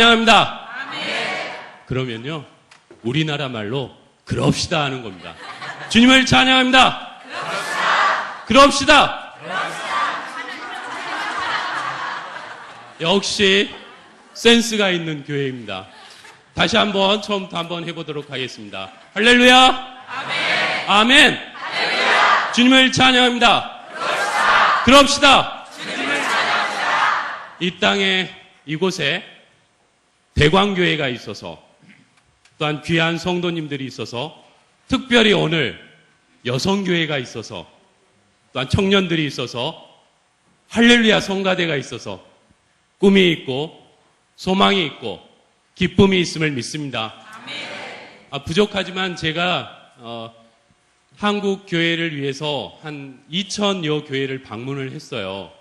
찬양합니다. 그러면요, 우리나라 말로 그럽시다 하는 겁니다. 주님을 찬양합니다. 그럽시다. 역시 센스가 있는 교회입니다. 다시 한번 처음부터 한번 해보도록 하겠습니다. 할렐루야. 아멘. 할렐루야. 주님을 찬양합니다. 그럽시다. 주님을 찬양합니다. 이 땅에 이곳에 대광교회가 있어서 또한 귀한 성도님들이 있어서 특별히 오늘 여성교회가 있어서 또한 청년들이 있어서 할렐루야 성가대가 있어서 꿈이 있고 소망이 있고 기쁨이 있음을 믿습니다. 부족하지만 제가 한국 교회를 위해서 한 2,000여 교회를 방문을 했어요.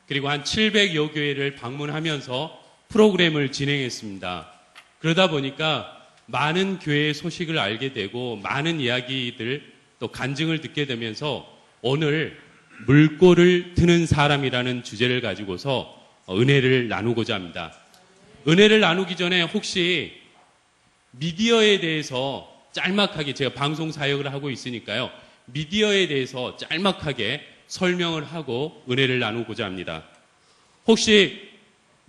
그리고 한 700여 교회를 방문하면서 프로그램을 진행했습니다. 그러다 보니까 많은 교회의 소식을 알게 되고 많은 이야기들 또 간증을 듣게 되면서 오늘 물꼬를 트는 사람이라는 주제를 가지고서 은혜를 나누고자 합니다. 은혜를 나누기 전에 혹시 미디어에 대해서 짤막하게, 제가 방송 사역을 하고 있으니까요, 미디어에 대해서 짤막하게 설명을 하고 은혜를 나누고자 합니다. 혹시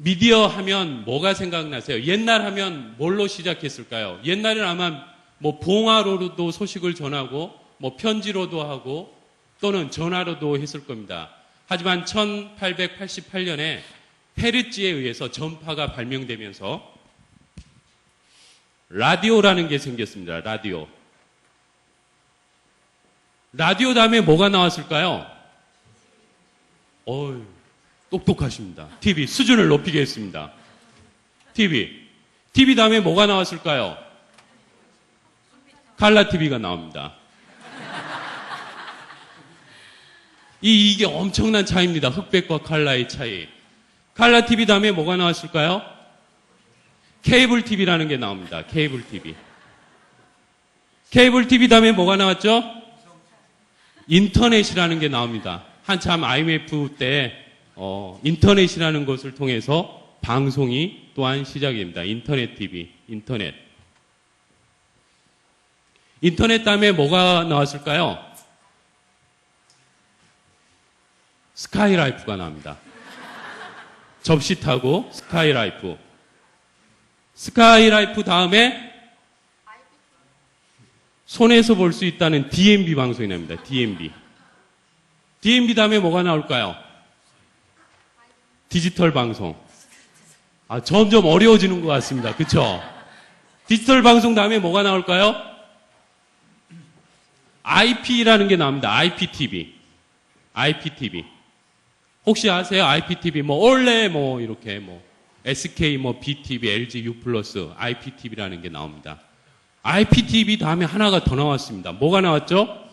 미디어 하면 뭐가 생각나세요? 옛날 하면 뭘로 시작했을까요? 옛날에는 아마 뭐 봉화로도 소식을 전하고 뭐 편지로도 하고 또는 전화로도 했을 겁니다. 하지만 1888년에 페르지에 의해서 전파가 발명되면서 라디오라는 게 생겼습니다. 라디오. 라디오 다음에 뭐가 나왔을까요? 똑똑하십니다. TV, 수준을 높이겠습니다. TV 다음에 뭐가 나왔을까요? 칼라 TV가 나옵니다. 이게 엄청난 차이입니다. 흑백과 칼라의 차이. 칼라 TV 다음에 뭐가 나왔을까요? 케이블 TV라는 게 나옵니다. 케이블 TV. 케이블 TV 다음에 뭐가 나왔죠? 인터넷이라는 게 나옵니다. 한참 IMF 때 인터넷이라는 것을 통해서 방송이 또한 시작입니다. 인터넷 TV, 인터넷. 인터넷 다음에 뭐가 나왔을까요? 스카이라이프가 나옵니다. 접시 타고 스카이라이프. 스카이라이프 다음에 손에서 볼 수 있다는 DMB 방송이 나옵니다. DMB. DMB 다음에 뭐가 나올까요? 디지털 방송. 점점 어려워지는 것 같습니다. 그쵸? 디지털 방송 다음에 뭐가 나올까요? IP라는 게 나옵니다. IPTV. IPTV. 혹시 아세요? IPTV, 올레, 이렇게, SK, BTV, LG, U+, IPTV라는 게 나옵니다. IPTV 다음에 하나가 더 나왔습니다. 뭐가 나왔죠?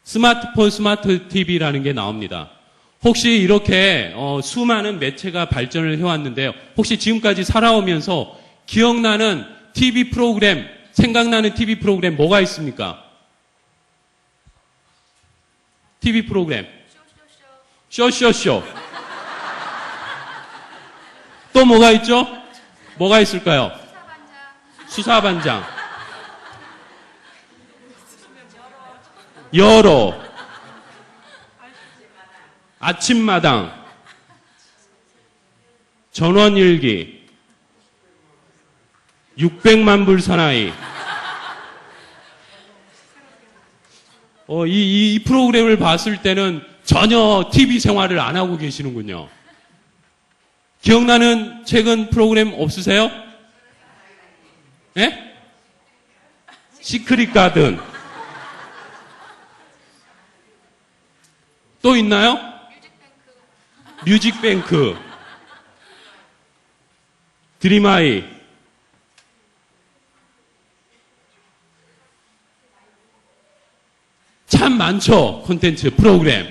스마트폰, 스마트 TV라는 게 나옵니다. 혹시 이렇게 수많은 매체가 발전을 해왔는데요. 혹시 지금까지 살아오면서 기억나는 TV 프로그램, 생각나는 TV 프로그램 뭐가 있습니까? TV 프로그램. 쇼쇼쇼. 또 뭐가 있죠? 뭐가 있을까요? 수사반장. 여로. 아침마당. 전원일기. 600만 불 사나이. 이 프로그램을 봤을 때는 전혀 TV 생활을 안 하고 계시는군요. 기억나는 최근 프로그램 없으세요? 예? 시크릿 가든. 또 있나요? 뮤직뱅크. 드림아이. 참 많죠. 콘텐츠, 프로그램.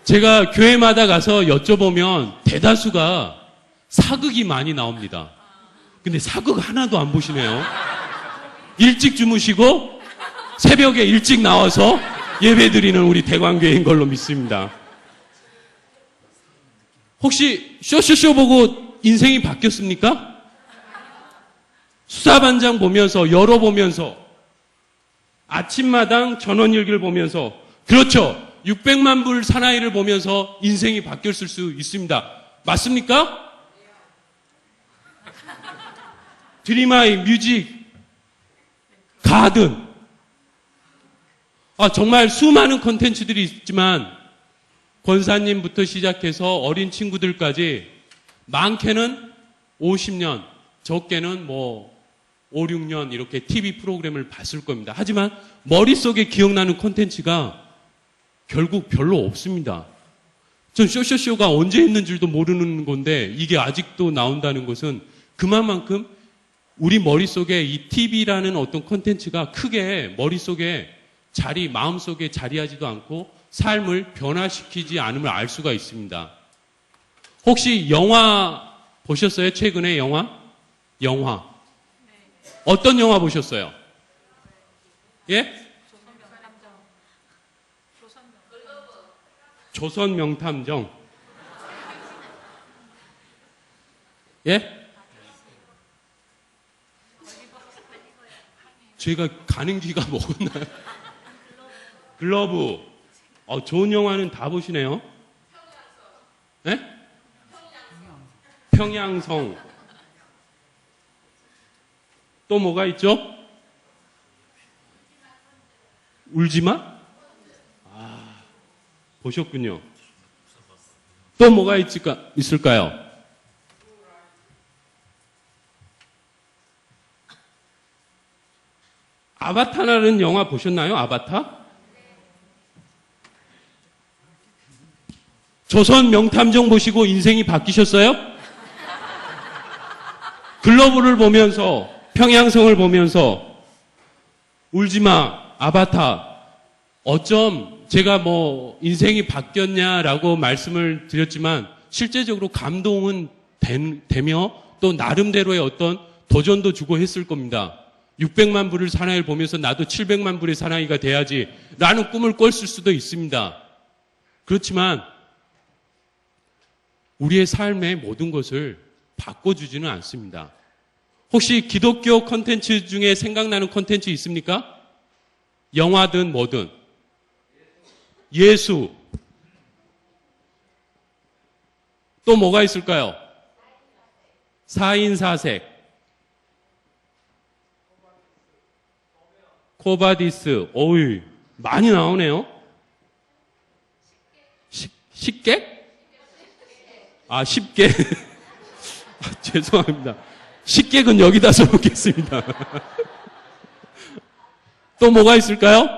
제가 교회마다 가서 여쭤보면 대다수가 사극이 많이 나옵니다. 근데 사극 하나도 안 보시네요. 일찍 주무시고 새벽에 일찍 나와서 예배 드리는 우리 대관교회인 걸로 믿습니다. 혹시 쇼쇼쇼 보고 인생이 바뀌었습니까? 수사반장 보면서, 열어보면서, 아침마당 전원일기를 보면서, 그렇죠. 600만 불 사나이를 보면서 인생이 바뀌었을 수 있습니다. 맞습니까? 드림아이, 뮤직, 가든. 정말 수많은 콘텐츠들이 있지만, 권사님부터 시작해서 어린 친구들까지 많게는 50년, 적게는 5, 6년 이렇게 TV 프로그램을 봤을 겁니다. 하지만 머릿속에 기억나는 콘텐츠가 결국 별로 없습니다. 전 쇼쇼쇼가 언제 했는 줄도 모르는 건데 이게 아직도 나온다는 것은 그만큼 우리 머릿속에 이 TV라는 어떤 콘텐츠가 크게 머릿속에 마음속에 자리하지도 않고 삶을 변화시키지 않음을 알 수가 있습니다. 혹시 영화 보셨어요? 최근에 영화? 어떤 영화 보셨어요? 예? 조선 명탐정. 예? 제가 가는 귀가 먹었나요? 글러브. 좋은 영화는 다 보시네요. 예? 평양성. 또 뭐가 있죠? 울지마? 보셨군요. 또 뭐가 있을까요? 아바타라는 영화 보셨나요? 아바타? 조선 명탐정 보시고 인생이 바뀌셨어요? 글러브를 보면서, 평양성을 보면서, 울지마, 아바타, 어쩜 제가 인생이 바뀌었냐라고 말씀을 드렸지만, 실제적으로 감동은 되며, 또 나름대로의 어떤 도전도 주고 했을 겁니다. 600만 불을 사나이를 보면서 나도 700만 불의 사나이가 돼야지, 라는 꿈을 꿨을 수도 있습니다. 그렇지만, 우리의 삶의 모든 것을 바꿔주지는 않습니다. 혹시 기독교 콘텐츠 중에 생각나는 콘텐츠 있습니까? 영화든 뭐든. 예수. 또 뭐가 있을까요? 사인사색. 코바디스. 어이, 많이 나오네요. 식객? 식객. 죄송합니다. 식객은 여기다 써놓겠습니다. 또 뭐가 있을까요?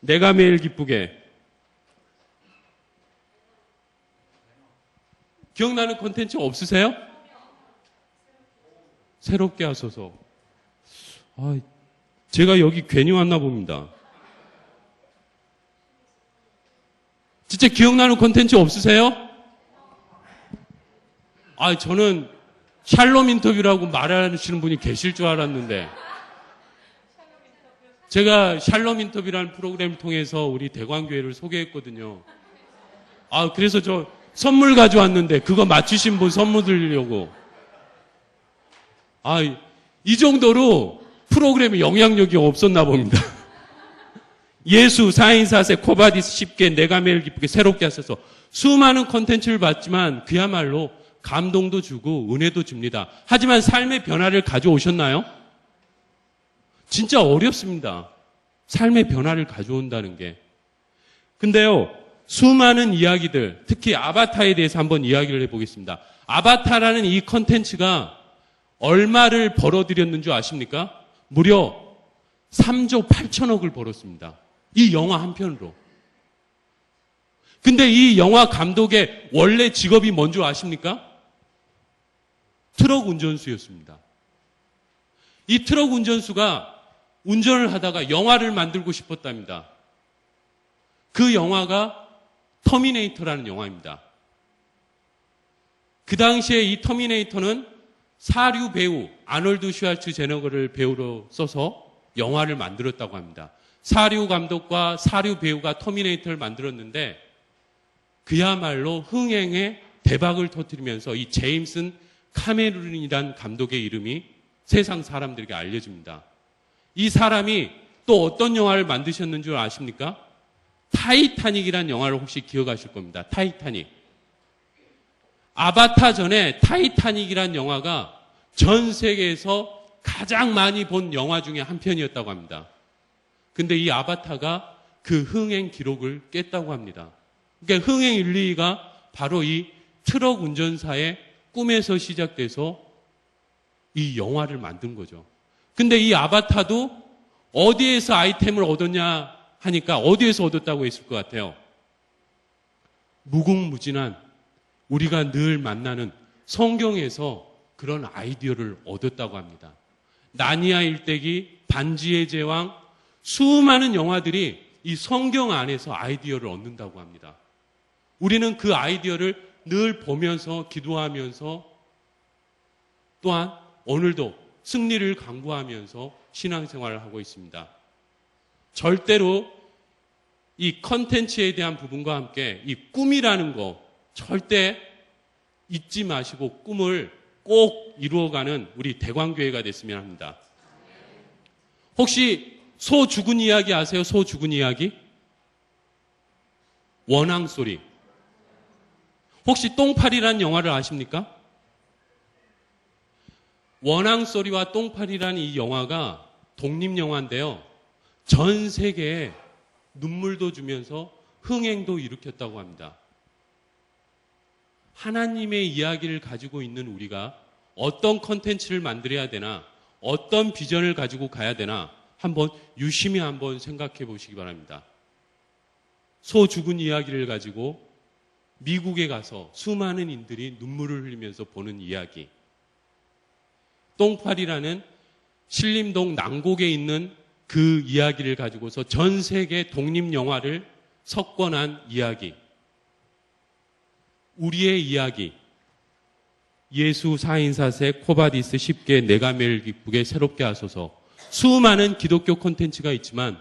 내가 매일 기쁘게. 기억나는 콘텐츠 없으세요? 새롭게 하소서. 제가 여기 괜히 왔나 봅니다. 진짜 기억나는 콘텐츠 없으세요? 저는 샬롬 인터뷰라고 말하시는 분이 계실 줄 알았는데, 제가 샬롬 인터뷰라는 프로그램을 통해서 우리 대관교회를 소개했거든요. 그래서 저 선물 가져왔는데 그거 맞추신 분 선물 드리려고. 이 정도로 프로그램에 영향력이 없었나 봅니다. 예수, 사인사색, 코바디스 쉽게, 내가 매일 기쁘게, 새롭게 하셔서 수많은 콘텐츠를 봤지만 그야말로 감동도 주고 은혜도 줍니다. 하지만 삶의 변화를 가져오셨나요? 진짜 어렵습니다. 삶의 변화를 가져온다는 게. 근데요, 수많은 이야기들, 특히 아바타에 대해서 한번 이야기를 해보겠습니다. 아바타라는 이 콘텐츠가 얼마를 벌어들였는 줄 아십니까? 무려 3조 8천억을 벌었습니다. 이 영화 한 편으로. 근데 이 영화 감독의 원래 직업이 뭔 줄 아십니까? 트럭 운전수였습니다. 이 트럭 운전수가 운전을 하다가 영화를 만들고 싶었답니다. 그 영화가 터미네이터라는 영화입니다. 그 당시에 이 터미네이터는 사류 배우 아놀드 슈왈츠제네거를 배우로 써서 영화를 만들었다고 합니다. 사류 감독과 사류 배우가 터미네이터를 만들었는데 그야말로 흥행에 대박을 터뜨리면서 이 제임슨 카메론이란 감독의 이름이 세상 사람들에게 알려집니다. 이 사람이 또 어떤 영화를 만드셨는 줄 아십니까? 타이타닉이란 영화를 혹시 기억하실 겁니다. 타이타닉. 아바타 전에 타이타닉이란 영화가 전 세계에서 가장 많이 본 영화 중에 한 편이었다고 합니다. 근데 이 아바타가 그 흥행 기록을 깼다고 합니다. 그러니까 흥행 1, 2위가 바로 이 트럭 운전사의 꿈에서 시작돼서 이 영화를 만든 거죠. 근데 이 아바타도 어디에서 아이템을 얻었냐 하니까 어디에서 얻었다고 했을 것 같아요? 무궁무진한 우리가 늘 만나는 성경에서 그런 아이디어를 얻었다고 합니다. 나니아 일대기, 반지의 제왕, 수많은 영화들이 이 성경 안에서 아이디어를 얻는다고 합니다. 우리는 그 아이디어를 늘 보면서 기도하면서 또한 오늘도 승리를 강구하면서 신앙생활을 하고 있습니다. 절대로 이 컨텐츠에 대한 부분과 함께 이 꿈이라는 거 절대 잊지 마시고 꿈을 꼭 이루어가는 우리 대광교회가 됐으면 합니다. 혹시 소 죽은 이야기 아세요? 소 죽은 이야기? 원앙소리. 혹시 똥파리라는 영화를 아십니까? 원앙소리와 똥파리라는 이 영화가 독립영화인데요. 전 세계에 눈물도 주면서 흥행도 일으켰다고 합니다. 하나님의 이야기를 가지고 있는 우리가 어떤 컨텐츠를 만들어야 되나, 어떤 비전을 가지고 가야 되나 한번 유심히 한번 생각해 보시기 바랍니다. 소 죽은 이야기를 가지고 미국에 가서 수많은 인들이 눈물을 흘리면서 보는 이야기. 똥파리라는 신림동 난곡에 있는 그 이야기를 가지고서 전 세계 독립영화를 석권한 이야기. 우리의 이야기. 예수 4인 4세 코바디스 10개 내가멜 기쁘게 새롭게 하소서. 수많은 기독교 콘텐츠가 있지만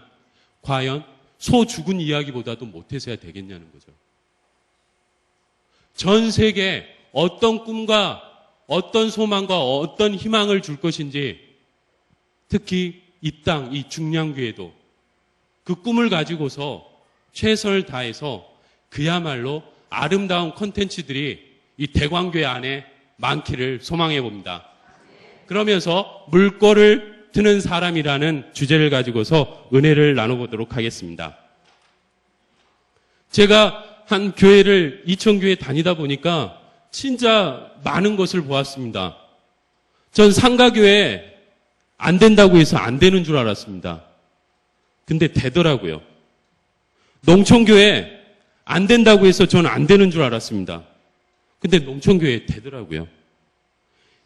과연 소 죽은 이야기보다도 못해서야 되겠냐는 거죠. 전 세계에 어떤 꿈과 어떤 소망과 어떤 희망을 줄 것인지 특히 이 땅, 이 중량교회도 그 꿈을 가지고서 최선을 다해서 그야말로 아름다운 콘텐츠들이 이 대광교회 안에 많기를 소망해 봅니다. 그러면서 물꼬를 트는 사람이라는 주제를 가지고서 은혜를 나눠보도록 하겠습니다. 제가 한 교회를 이천교회 다니다 보니까 진짜 많은 것을 보았습니다. 전 상가교회 안 된다고 해서 안 되는 줄 알았습니다. 근데 되더라고요. 농촌교회 안 된다고 해서 저는 안 되는 줄 알았습니다. 근데 농촌교회 되더라고요.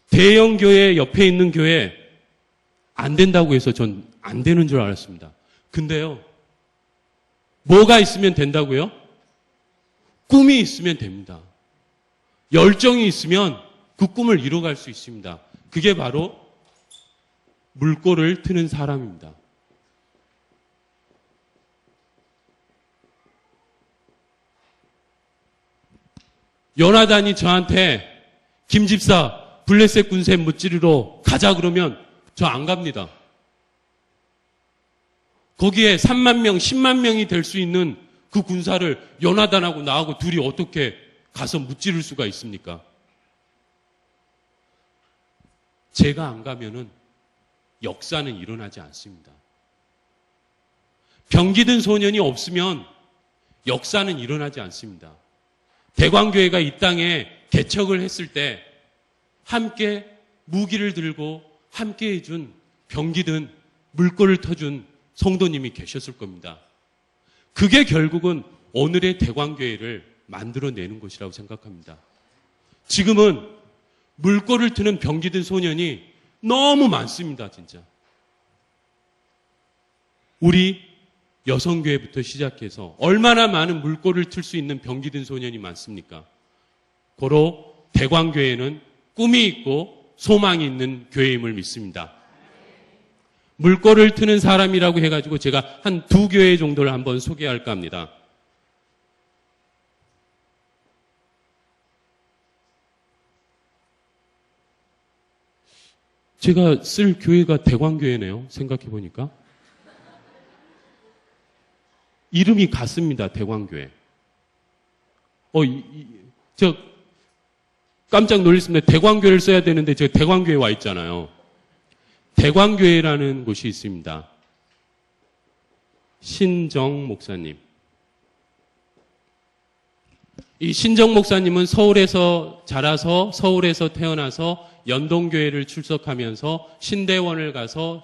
대형교회 옆에 있는 교회 안 된다고 해서 전 안 되는 줄 알았습니다. 근데요, 뭐가 있으면 된다고요? 꿈이 있으면 됩니다. 열정이 있으면 그 꿈을 이뤄갈 수 있습니다. 그게 바로 물꼬를 트는 사람입니다. 요나단이 저한테 김 집사 블레셋 군세 무찌르러 가자 그러면 저 안 갑니다. 거기에 3만 명, 10만 명이 될 수 있는 그 군사를 요나단하고 나하고 둘이 어떻게 가서 무찌를 수가 있습니까? 제가 안 가면은 역사는 일어나지 않습니다. 병기든 소년이 없으면 역사는 일어나지 않습니다. 대광교회가 이 땅에 개척을 했을 때 함께 무기를 들고 함께 해준 병기든 물꼬를 터준 성도님이 계셨을 겁니다. 그게 결국은 오늘의 대광교회를 만들어내는 것이라고 생각합니다. 지금은 물꼬를 트는 병기든 소년이 너무 많습니다, 진짜. 우리 여성교회부터 시작해서 얼마나 많은 물꼬를 틀 수 있는 병기든 소년이 많습니까? 고로 대광교회는 꿈이 있고 소망이 있는 교회임을 믿습니다. 물꼬를 트는 사람이라고 해가지고 제가 한 2교회 정도를 한번 소개할까 합니다. 제가 쓸 교회가 대광교회네요. 생각해보니까. 이름이 같습니다. 대광교회. 저 깜짝 놀랐습니다. 대광교회를 써야 되는데 제가 대광교회 와 있잖아요. 대광교회라는 곳이 있습니다. 신정 목사님. 이 신정 목사님은 서울에서 자라서 서울에서 태어나서 연동교회를 출석하면서 신대원을 가서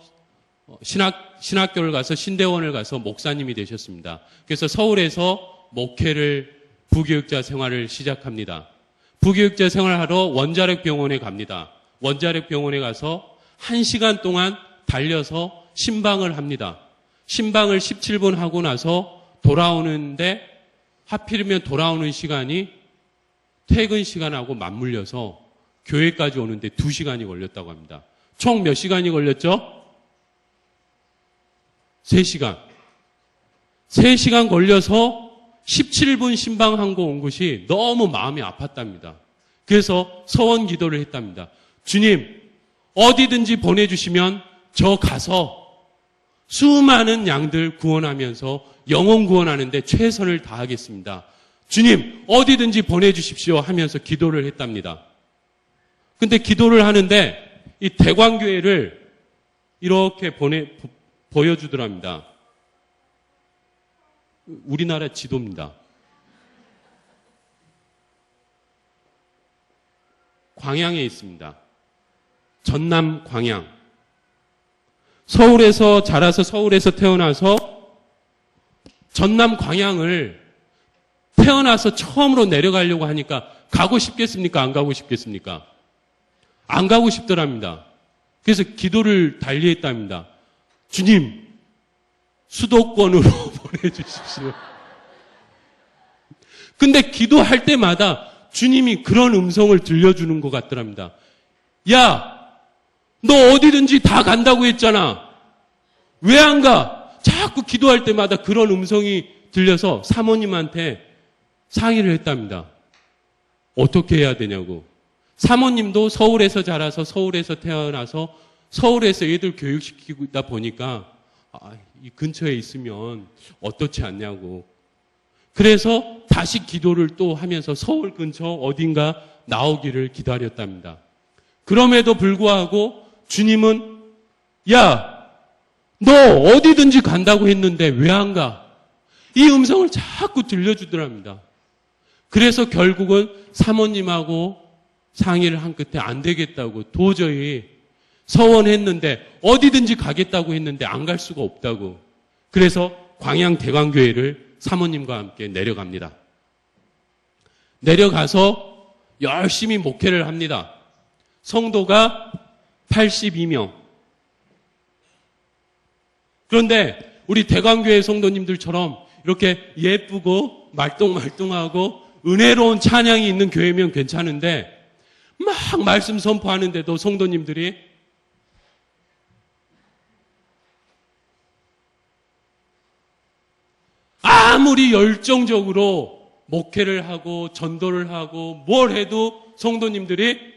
신학교를 가서 신대원을 가서 목사님이 되셨습니다. 그래서 서울에서 목회를 부교육자 생활을 시작합니다. 부교육자 생활하러 원자력 병원에 갑니다. 원자력 병원에 가서 1시간 동안 달려서 신방을 합니다. 신방을 17분 하고 나서 돌아오는데 하필이면 돌아오는 시간이 퇴근 시간하고 맞물려서 교회까지 오는데 2시간이 걸렸다고 합니다. 총 몇 시간이 걸렸죠? 3시간. 3시간 걸려서 17분 신방하고 온 것이 너무 마음이 아팠답니다. 그래서 서원 기도를 했답니다. 주님, 어디든지 보내주시면 저 가서 수많은 양들 구원하면서 영혼 구원하는데 최선을 다하겠습니다. 주님, 어디든지 보내주십시오 하면서 기도를 했답니다. 근데 기도를 하는데 이 대광교회를 이렇게 보여주더랍니다. 우리나라 지도입니다. 광양에 있습니다. 전남 광양. 서울에서 자라서 서울에서 태어나서 전남 광양을 태어나서 처음으로 내려가려고 하니까 가고 싶겠습니까? 안 가고 싶겠습니까? 안 가고 싶더랍니다. 그래서 기도를 달리했답니다. 주님, 수도권으로 보내주십시오. 근데 기도할 때마다 주님이 그런 음성을 들려주는 것 같더랍니다. 야, 너 어디든지 다 간다고 했잖아. 왜 안 가? 자꾸 기도할 때마다 그런 음성이 들려서 사모님한테 상의를 했답니다. 어떻게 해야 되냐고. 사모님도 서울에서 자라서 서울에서 태어나서 서울에서 애들 교육시키다 보니까 이 근처에 있으면 어떻지 않냐고. 그래서 다시 기도를 또 하면서 서울 근처 어딘가 나오기를 기다렸답니다. 그럼에도 불구하고 주님은 야, 너 어디든지 간다고 했는데 왜 안 가? 이 음성을 자꾸 들려주더랍니다. 그래서 결국은 사모님하고 상의를 한 끝에 안 되겠다고 도저히 서원했는데 어디든지 가겠다고 했는데 안 갈 수가 없다고. 그래서 광양 대광교회를 사모님과 함께 내려갑니다. 내려가서 열심히 목회를 합니다. 성도가 82명. 그런데 우리 대광교회 성도님들처럼 이렇게 예쁘고 말똥말똥하고 은혜로운 찬양이 있는 교회면 괜찮은데 막 말씀 선포하는데도 성도님들이 아무리 열정적으로 목회를 하고 전도를 하고 뭘 해도 성도님들이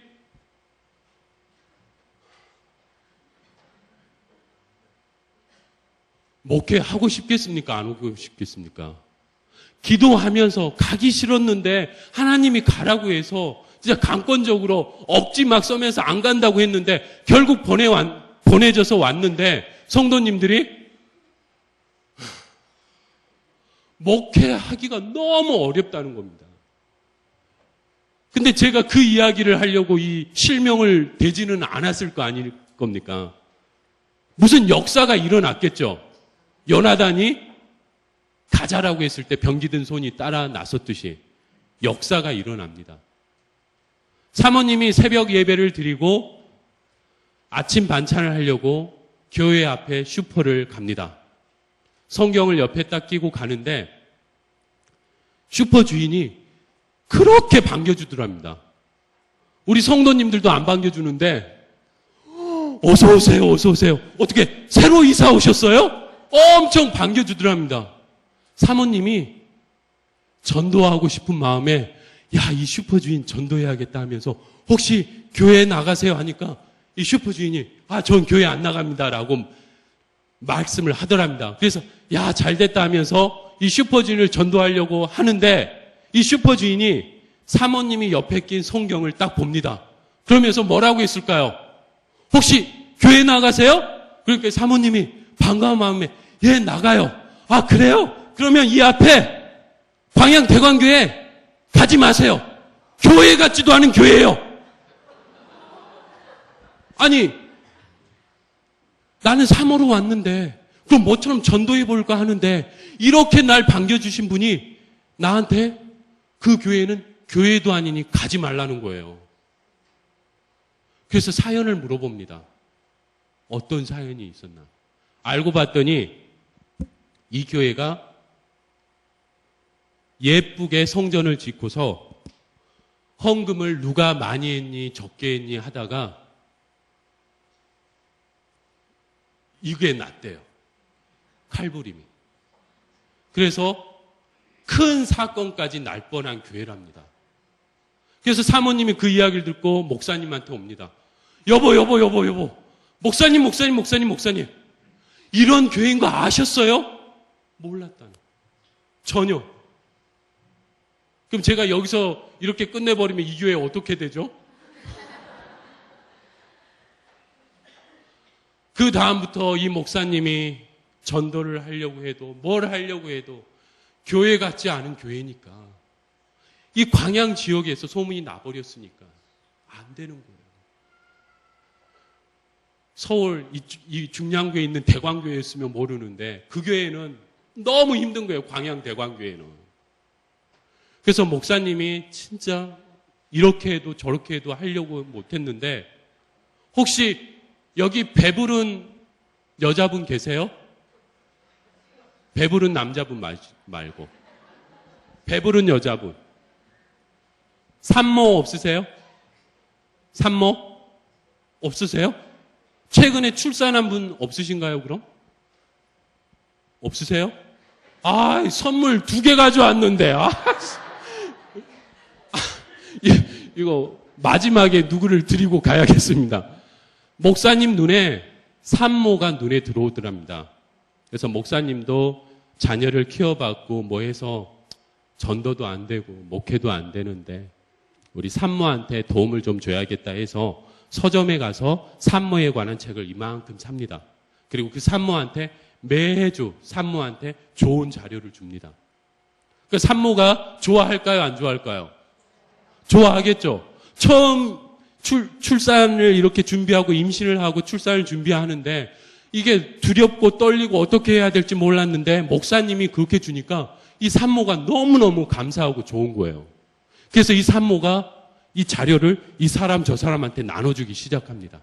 목회하고 싶겠습니까? 안 하고 싶겠습니까? 기도하면서 가기 싫었는데 하나님이 가라고 해서 진짜 강권적으로 억지 막 써면서 안 간다고 했는데 결국 보내져서 왔는데 성도님들이 목회하기가 너무 어렵다는 겁니다. 근데 제가 그 이야기를 하려고 이 실명을 대지는 않았을 거 아닐 겁니까? 무슨 역사가 일어났겠죠. 요나단이 가자라고 했을 때 병기든 손이 따라 나섰듯이 역사가 일어납니다. 사모님이 새벽 예배를 드리고 아침 반찬을 하려고 교회 앞에 슈퍼를 갑니다. 성경을 옆에 딱 끼고 가는데 슈퍼 주인이 그렇게 반겨주더랍니다. 우리 성도님들도 안 반겨주는데 어서 오세요, 어서 오세요. 어떻게 새로 이사 오셨어요? 엄청 반겨주더랍니다. 사모님이 전도하고 싶은 마음에 야, 이 슈퍼주인 전도해야겠다 하면서 혹시 교회 나가세요 하니까 이 슈퍼주인이 전 교회 안 나갑니다라고 말씀을 하더랍니다. 그래서 야, 잘됐다 하면서 이 슈퍼주인을 전도하려고 하는데 이 슈퍼주인이 사모님이 옆에 낀 성경을 딱 봅니다. 그러면서 뭐라고 했을까요? 혹시 교회 나가세요? 그러니까 사모님이 반가운 마음에 예, 나가요. 아, 그래요? 그러면 이 앞에 광양대광교회 가지 마세요. 교회 같지도 않은 교회예요. 아니, 나는 사모로 왔는데 그럼 뭐처럼 전도해 볼까 하는데 이렇게 날 반겨주신 분이 나한테 그 교회는 교회도 아니니 가지 말라는 거예요. 그래서 사연을 물어봅니다. 어떤 사연이 있었나? 알고 봤더니 이 교회가 예쁘게 성전을 짓고서 헌금을 누가 많이 했니 적게 했니 하다가 이게 났대요. 칼부림이. 그래서 큰 사건까지 날 뻔한 교회랍니다. 그래서 사모님이 그 이야기를 듣고 목사님한테 옵니다. 여보. 목사님. 이런 교회인 거 아셨어요? 몰랐다는. 전혀. 그럼 제가 여기서 이렇게 끝내버리면 이 교회 어떻게 되죠? 그 다음부터 이 목사님이 전도를 하려고 해도 뭘 하려고 해도 교회 같지 않은 교회니까 이 광양 지역에서 소문이 나버렸으니까 안 되는 거예요. 서울 이 중량교에 있는 대광교회였으면 모르는데 그 교회는 너무 힘든 거예요. 광양 대광교회는. 그래서 목사님이 진짜 이렇게 해도 저렇게 해도 하려고 못했는데 혹시 여기 배부른 여자분 계세요? 배부른 남자분 말고 배부른 여자분. 산모 없으세요? 산모? 없으세요? 최근에 출산한 분 없으신가요, 그럼? 없으세요? 선물 2개 가져왔는데. 이거 마지막에 누구를 드리고 가야겠습니다. 목사님 눈에 산모가 눈에 들어오더랍니다. 그래서 목사님도 자녀를 키워봤고 뭐 해서 전도도 안 되고 목회도 안 되는데 우리 산모한테 도움을 좀 줘야겠다 해서 서점에 가서 산모에 관한 책을 이만큼 삽니다. 그리고 그 산모한테 매주 산모한테 좋은 자료를 줍니다. 그 산모가 좋아할까요? 안 좋아할까요? 좋아하겠죠. 처음 출산을 이렇게 준비하고 임신을 하고 출산을 준비하는데 이게 두렵고 떨리고 어떻게 해야 될지 몰랐는데 목사님이 그렇게 주니까 이 산모가 너무너무 감사하고 좋은 거예요. 그래서 이 산모가 이 자료를 이 사람 저 사람한테 나눠주기 시작합니다.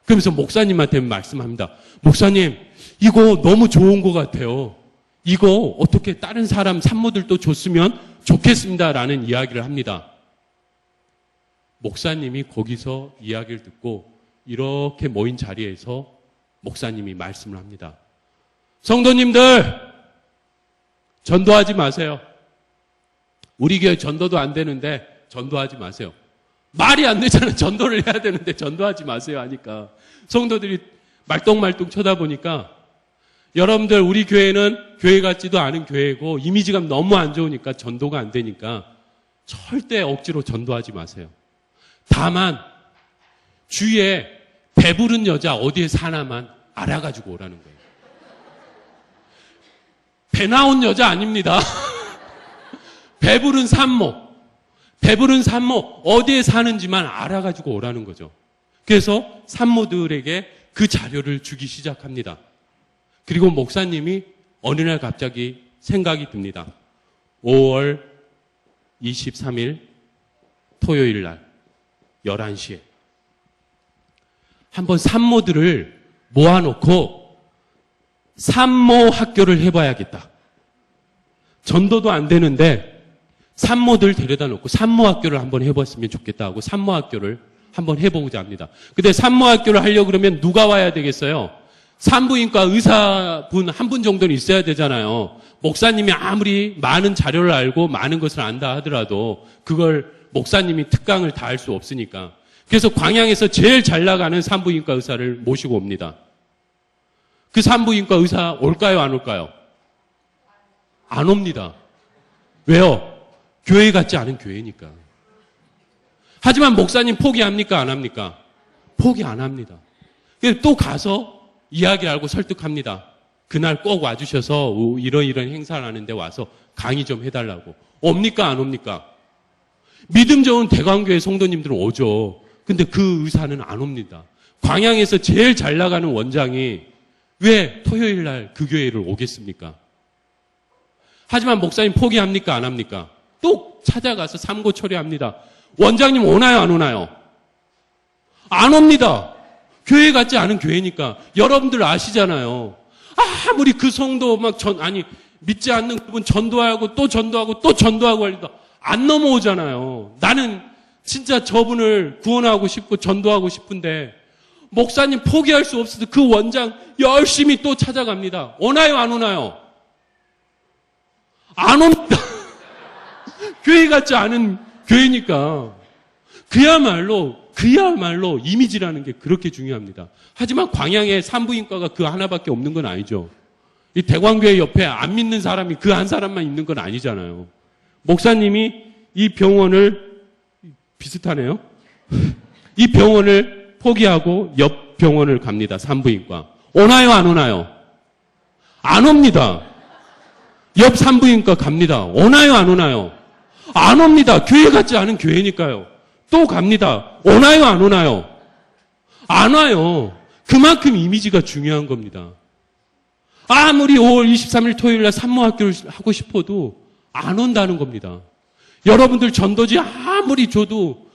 그러면서 목사님한테 말씀합니다. 목사님, 이거 너무 좋은 것 같아요. 이거 어떻게 다른 사람 산모들도 줬으면 좋겠습니다라는 이야기를 합니다. 목사님이 거기서 이야기를 듣고 이렇게 모인 자리에서 목사님이 말씀을 합니다. 성도님들, 전도하지 마세요. 우리 교회 전도도 안 되는데 전도하지 마세요. 말이 안 되잖아요. 전도를 해야 되는데 전도하지 마세요 하니까 성도들이 말똥말똥 쳐다보니까 여러분들 우리 교회는 교회 같지도 않은 교회고 이미지가 너무 안 좋으니까 전도가 안 되니까 절대 억지로 전도하지 마세요. 다만 주위에 배부른 여자 어디에 사나만 알아가지고 오라는 거예요. 배 나온 여자 아닙니다. 배부른 산모 어디에 사는지만 알아가지고 오라는 거죠. 그래서 산모들에게 그 자료를 주기 시작합니다. 그리고 목사님이 어느 날 갑자기 생각이 듭니다. 5월 23일 토요일 날 11시에 한번 산모들을 모아놓고 산모 학교를 해봐야겠다. 전도도 안 되는데 산모들 데려다 놓고 산모학교를 한번 해봤으면 좋겠다 하고 산모학교를 한번 해보고자 합니다. 근데 산모학교를 하려고 그러면 누가 와야 되겠어요? 산부인과 의사분 한 분 정도는 있어야 되잖아요. 목사님이 아무리 많은 자료를 알고 많은 것을 안다 하더라도 그걸 목사님이 특강을 다 할 수 없으니까. 그래서 광양에서 제일 잘 나가는 산부인과 의사를 모시고 옵니다. 그 산부인과 의사 올까요, 안 올까요? 안 옵니다. 왜요? 교회 같지 않은 교회니까. 하지만 목사님 포기합니까, 안 합니까? 포기 안 합니다. 또 가서 이야기를 하고 설득합니다. 그날 꼭 와주셔서 이런 행사를 하는데 와서 강의 좀 해달라고. 옵니까, 안 옵니까? 믿음 좋은 대광교회 성도님들은 오죠. 근데 그 의사는 안 옵니다. 광양에서 제일 잘 나가는 원장이 왜 토요일 날 그 교회를 오겠습니까? 하지만 목사님 포기합니까, 안 합니까? 또 찾아가서 삼고 처리합니다. 원장님 오나요, 안 오나요? 안 옵니다. 교회 같지 않은 교회니까. 여러분들 아시잖아요. 아무리 그 성도 믿지 않는 그분 전도하고 또 전도하고 또 전도하고 하니까 안 넘어오잖아요. 나는 진짜 저분을 구원하고 싶고 전도하고 싶은데 목사님 포기할 수 없어서 그 원장 열심히 또 찾아갑니다. 오나요, 안 오나요? 안 옵니다. 교회 같지 않은 교회니까. 그야말로 이미지라는 게 그렇게 중요합니다. 하지만 광양에 산부인과가 그 하나밖에 없는 건 아니죠. 이 대광교회 옆에 안 믿는 사람이 그 한 사람만 있는 건 아니잖아요. 목사님이 이 병원을, 비슷하네요. 이 병원을 포기하고 옆 병원을 갑니다. 산부인과. 오나요, 안 오나요? 안 옵니다. 옆 산부인과 갑니다. 오나요, 안 오나요? 안 옵니다. 교회 같지 않은 교회니까요. 또 갑니다. 오나요, 안 오나요? 안 와요. 그만큼 이미지가 중요한 겁니다. 아무리 5월 23일 토요일 날 산모학교를 하고 싶어도 안 온다는 겁니다. 여러분들 전도지 아무리 줘도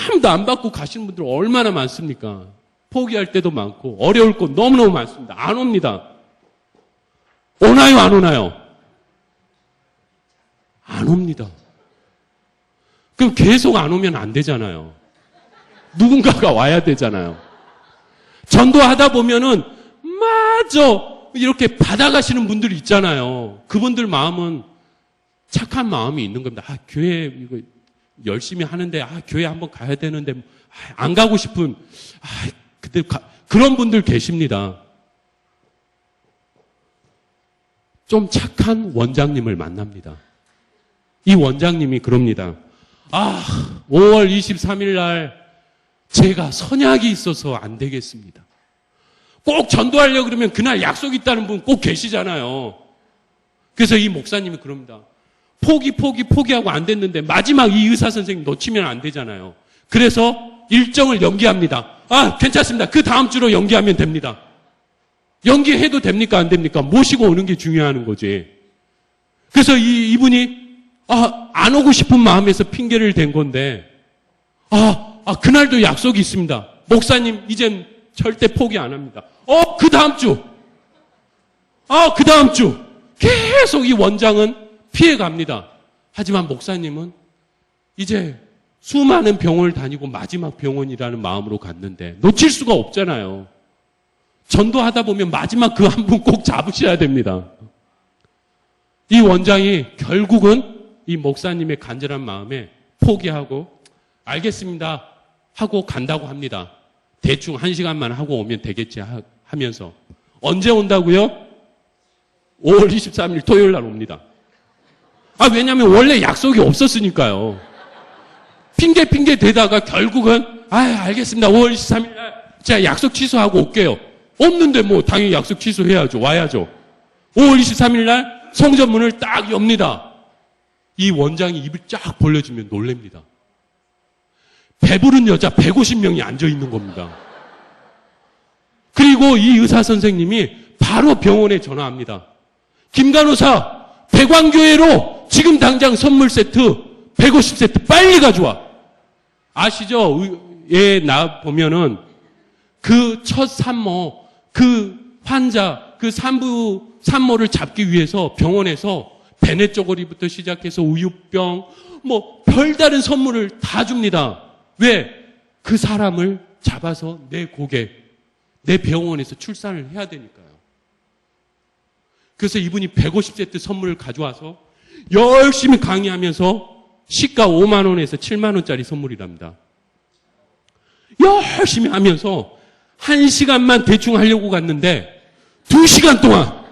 아무도 안 받고 가시는 분들 얼마나 많습니까? 포기할 때도 많고 어려울 것 너무너무 많습니다. 안 옵니다. 오나요, 안 오나요? 안 옵니다. 그럼 계속 안 오면 안 되잖아요. 누군가가 와야 되잖아요. 전도하다 보면은 마저 이렇게 받아가시는 분들이 있잖아요. 그분들 마음은 착한 마음이 있는 겁니다. 교회 이거 열심히 하는데 교회 한번 가야 되는데 안 가고 싶은 그때 그런 분들 계십니다. 좀 착한 원장님을 만납니다. 이 원장님이 그럽니다. 5월 23일 날 제가 선약이 있어서 안 되겠습니다. 꼭 전도하려고 그러면 그날 약속 있다는 분 꼭 계시잖아요. 그래서 이 목사님이 그럽니다. 포기하고 안 됐는데 마지막 이 의사 선생님 놓치면 안 되잖아요. 그래서 일정을 연기합니다. 괜찮습니다. 그 다음 주로 연기하면 됩니다. 연기해도 됩니까? 안 됩니까? 모시고 오는 게 중요한 거지. 그래서 이분이 안 오고 싶은 마음에서 핑계를 댄 건데 그날도 약속이 있습니다. 목사님 이젠 절대 포기 안 합니다. 그 다음 주 계속 이 원장은 피해갑니다. 하지만 목사님은 이제 수많은 병원을 다니고 마지막 병원이라는 마음으로 갔는데 놓칠 수가 없잖아요. 전도하다 보면 마지막 그 한 분 꼭 잡으셔야 됩니다. 이 원장이 결국은 이 목사님의 간절한 마음에 포기하고 알겠습니다 하고 간다고 합니다. 대충 1시간만 하고 오면 되겠지 하면서 언제 온다고요? 5월 23일 토요일 날 옵니다. 왜냐하면 원래 약속이 없었으니까요. 핑계 대다가 결국은 알겠습니다. 5월 23일 날 제가 약속 취소하고 올게요. 없는데 당연히 약속 취소해야죠. 와야죠. 5월 23일 날 성전문을 딱 엽니다. 이 원장이 입을 쫙 벌려주면 놀랍니다. 배부른 여자 150명이 앉아있는 겁니다. 그리고 이 의사 선생님이 바로 병원에 전화합니다. 김 간호사, 대광교회로 지금 당장 선물 세트 150세트 빨리 가져와. 아시죠? 나 보면은 그 첫 산모, 그 환자, 그 산모를 잡기 위해서 병원에서 베네 쪼고리부터 시작해서 우유병, 뭐 별다른 선물을 다 줍니다. 왜? 그 사람을 잡아서 내 고객, 내 병원에서 출산을 해야 되니까요. 그래서 이분이 150세트 선물을 가져와서 열심히 강의하면서 시가 5만 원에서 7만 원짜리 선물이랍니다. 열심히 하면서 1시간만 대충 하려고 갔는데 2시간 동안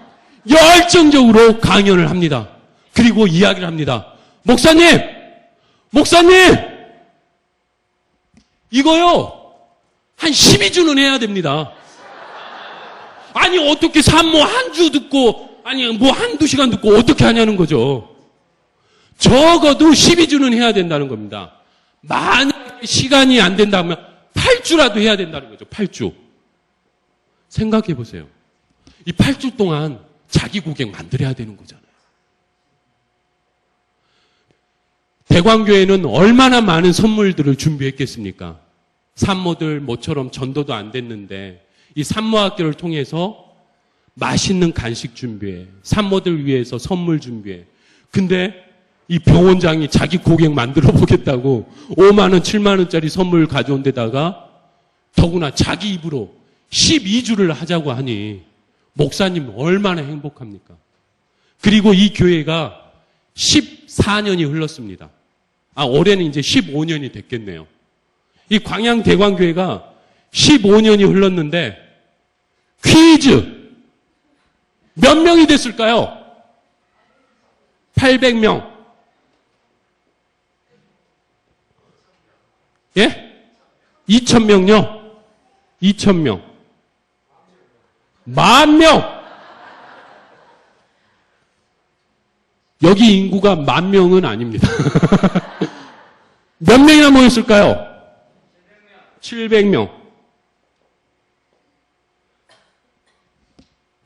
열정적으로 강연을 합니다. 그리고 이야기를 합니다. 목사님! 이거요, 한 12주는 해야 됩니다. 아니, 어떻게 산모 한 주 듣고, 아니, 뭐 한두 시간 듣고 어떻게 하냐는 거죠. 적어도 12주는 해야 된다는 겁니다. 만약에 시간이 안 된다면 8주라도 해야 된다는 거죠. 8주. 생각해 보세요. 이 8주 동안 자기 고객 만들어야 되는 거잖아요. 대광교회는 얼마나 많은 선물들을 준비했겠습니까? 산모들 모처럼 전도도 안 됐는데 이 산모학교를 통해서 맛있는 간식 준비해, 산모들 위해서 선물 준비해. 근데 이 병원장이 자기 고객 만들어 보겠다고 5만 원, 7만 원짜리 선물 가져온 데다가 더구나 자기 입으로 12주를 하자고 하니 목사님 얼마나 행복합니까? 그리고 이 교회가 14년이 흘렀습니다. 올해는 이제 15년이 됐겠네요. 이 광양대광교회가 15년이 흘렀는데 퀴즈 몇 명이 됐을까요? 800명. 예? 2,000명요? 2,000명. 10,000명! 여기 인구가 10,000명은 아닙니다. 몇 명이나 모였을까요? 700명.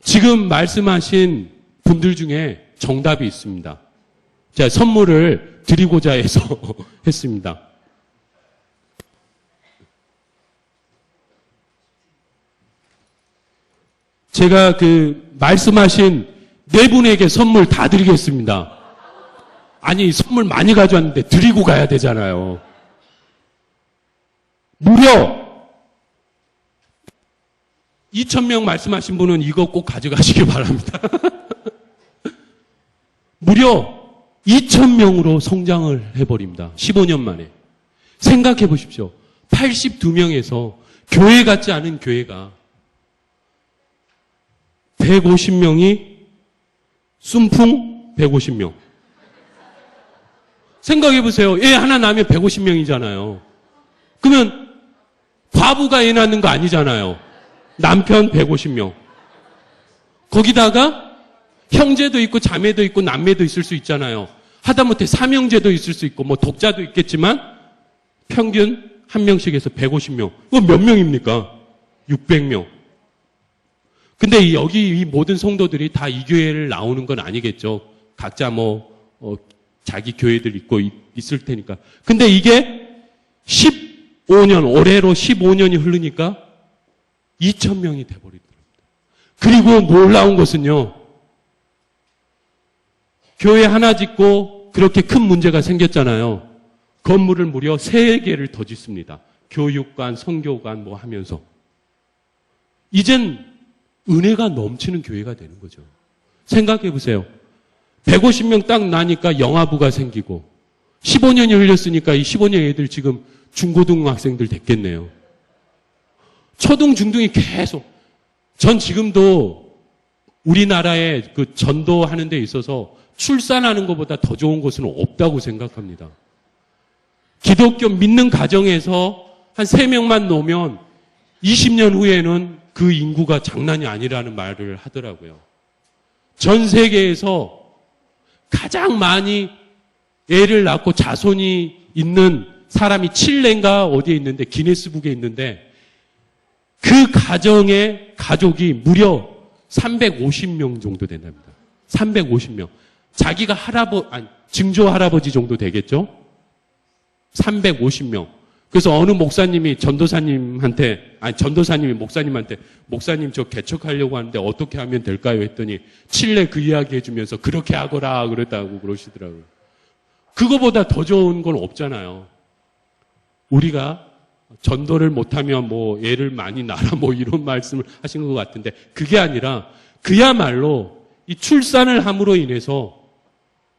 지금 말씀하신 분들 중에 정답이 있습니다. 제가 선물을 드리고자 해서 했습니다. 제가 말씀하신 네 분에게 선물 다 드리겠습니다. 아니, 선물 많이 가져왔는데 드리고 가야 되잖아요. 무려 2,000명 말씀하신 분은 이거 꼭 가져가시기 바랍니다. 무려 2,000명으로 성장을 해버립니다. 15년 만에. 생각해 보십시오. 82명에서 교회 같지 않은 교회가 150명이 순풍 150명. 생각해 보세요. 애 하나 낳으면 150명이잖아요. 그러면 과부가 애 낳는 거 아니잖아요. 남편 150명. 거기다가 형제도 있고 자매도 있고 남매도 있을 수 있잖아요. 하다못해 삼형제도 있을 수 있고 뭐 독자도 있겠지만 평균 한 명씩에서 150명. 그거 몇 명입니까? 600명. 근데 여기 이 모든 성도들이 다 이 교회를 나오는 건 아니겠죠. 각자 자기 교회들 있고 있을 테니까. 근데 이게 15년, 올해로 15년이 흐르니까 2,000명이 돼버리더랍니다. 그리고 놀라운 것은요, 교회 하나 짓고 그렇게 큰 문제가 생겼잖아요. 건물을 무려 3개를 더 짓습니다. 교육관, 성교관 뭐 하면서. 이젠 은혜가 넘치는 교회가 되는 거죠. 생각해 보세요. 150명 딱 나니까 영아부가 생기고 15년이 흘렸으니까 이 15년 애들 지금 중고등학생들 됐겠네요. 초등, 중등이 계속. 전 지금도 우리나라에 전도하는 데 있어서 출산하는 것보다 더 좋은 곳은 없다고 생각합니다. 기독교 믿는 가정에서 한 3명만 놓으면 20년 후에는 그 인구가 장난이 아니라는 말을 하더라고요. 전 세계에서 가장 많이 애를 낳고 자손이 있는 사람이 칠레인가 어디에 있는데 기네스북에 있는데 그 가정의 가족이 무려 350명 정도 된답니다. 350명. 자기가 증조 할아버지 정도 되겠죠? 350명. 그래서 어느 목사님이 전도사님이 목사님한테 목사님 저 개척하려고 하는데 어떻게 하면 될까요? 했더니 칠레 그 이야기 해주면서 그렇게 하거라 그랬다고 그러시더라고요. 그거보다 더 좋은 건 없잖아요. 우리가 전도를 못하면 뭐 애를 많이 낳아라 뭐 이런 말씀을 하신 것 같은데 그게 아니라 그야말로 이 출산을 함으로 인해서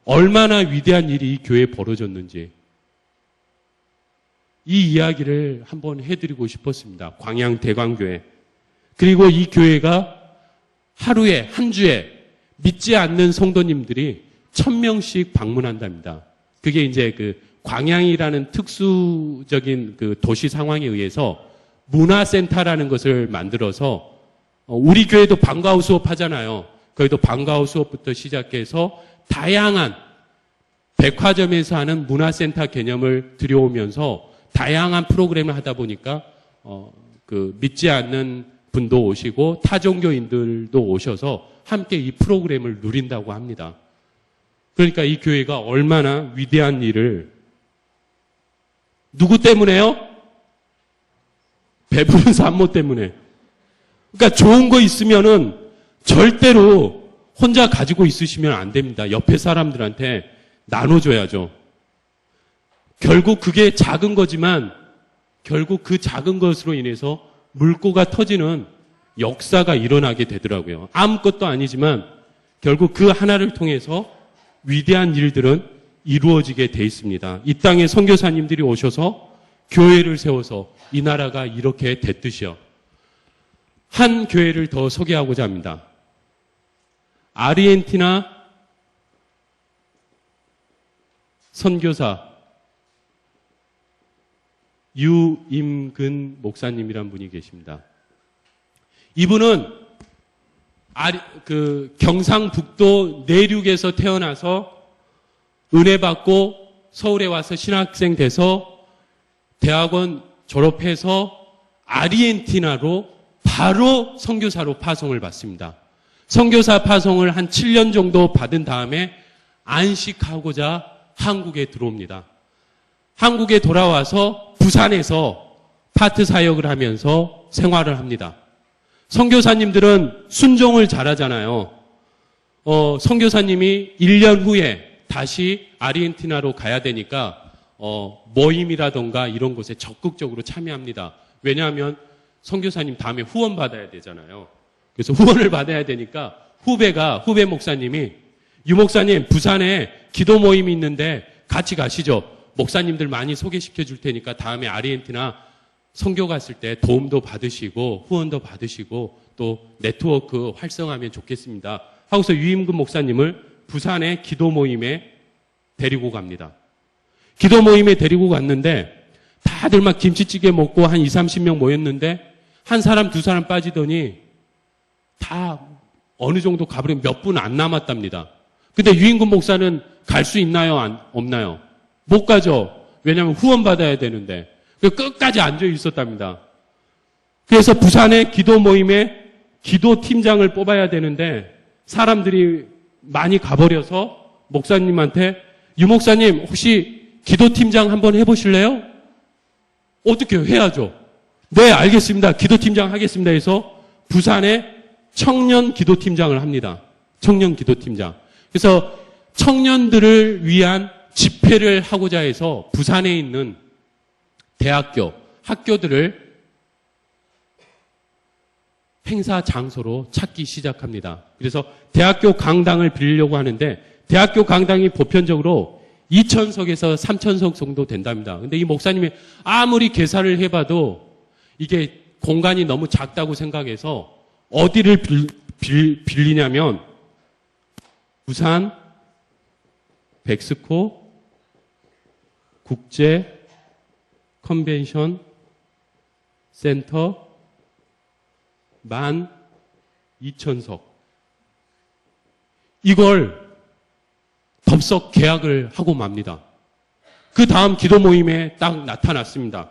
얼마나 위대한 일이 이 교회에 벌어졌는지 이 이야기를 한번 해드리고 싶었습니다. 광양 대광교회. 그리고 이 교회가 하루에 한 주에 믿지 않는 성도님들이 1000명씩 방문한답니다. 그게 이제 그 광양이라는 특수적인 그 도시 상황에 의해서 문화센터라는 것을 만들어서 우리 교회도 방과후 수업 하잖아요. 거기도 방과후 수업부터 시작해서 다양한 백화점에서 하는 문화센터 개념을 들여오면서 다양한 프로그램을 하다 보니까 그 믿지 않는 분도 오시고 타종교인들도 오셔서 함께 이 프로그램을 누린다고 합니다. 그러니까 이 교회가 얼마나 위대한 일을 누구 때문에요? 배부른 산모 때문에. 그러니까 좋은 거 있으면은 절대로 혼자 가지고 있으시면 안 됩니다. 옆에 사람들한테 나눠줘야죠. 결국 그게 작은 거지만 결국 그 작은 것으로 인해서 물꼬가 터지는 역사가 일어나게 되더라고요. 아무것도 아니지만 결국 그 하나를 통해서 위대한 일들은 이루어지게 돼 있습니다. 이 땅에 선교사님들이 오셔서 교회를 세워서 이 나라가 이렇게 됐듯이요. 한 교회를 더 소개하고자 합니다. 아르헨티나 선교사 유임근 목사님이란 분이 계십니다. 이분은 경상북도 내륙에서 태어나서 은혜 받고 서울에 와서 신학생 돼서 대학원 졸업해서 아르헨티나로 바로 선교사로 파송을 받습니다. 선교사 파송을 한 7년 정도 받은 다음에 안식하고자 한국에 들어옵니다. 한국에 돌아와서 부산에서 파트 사역을 하면서 생활을 합니다. 선교사님들은 순종을 잘하잖아요. 선교사님이 1년 후에 다시 아르헨티나로 가야 되니까 모임이라던가 이런 곳에 적극적으로 참여합니다. 왜냐하면 선교사님 다음에 후원 받아야 되잖아요. 그래서 후원을 받아야 되니까 후배 목사님이 유 목사님 부산에 기도 모임이 있는데 같이 가시죠. 목사님들 많이 소개시켜 줄 테니까 다음에 아르헨티나 선교 갔을 때 도움도 받으시고 후원도 받으시고 또 네트워크 활성화하면 좋겠습니다. 하고서 유임근 목사님을 부산의 기도 모임에 데리고 갑니다. 기도 모임에 데리고 갔는데 다들 막 김치찌개 먹고 한 20-30명 모였는데 한 사람 두 사람 빠지더니 다 어느 정도 가버리면 몇 분 안 남았답니다. 근데 유임근 목사는 갈 수 있나요? 없나요? 못 가죠. 왜냐하면 후원 받아야 되는데. 끝까지 앉아 있었답니다. 그래서 부산의 기도 모임에 기도 팀장을 뽑아야 되는데 사람들이 많이 가버려서 목사님한테 유 목사님 혹시 기도 팀장 한번 해보실래요? 어떻게 해야죠? 네 알겠습니다. 기도 팀장 하겠습니다 해서 부산에 청년 기도 팀장을 합니다. 청년 기도 팀장. 그래서 청년들을 위한 집회를 하고자 해서 부산에 있는 대학교, 학교들을 행사 장소로 찾기 시작합니다. 그래서 대학교 강당을 빌리려고 하는데 대학교 강당이 보편적으로 2,000석에서 3,000석 정도 된답니다. 근데 이 목사님이 아무리 계산을 해봐도 이게 공간이 너무 작다고 생각해서 어디를 빌리냐면 부산 백스코 국제 컨벤션 센터 12,000석. 이걸 덥석 계약을 하고 맙니다. 그 다음 기도 모임에 딱 나타났습니다.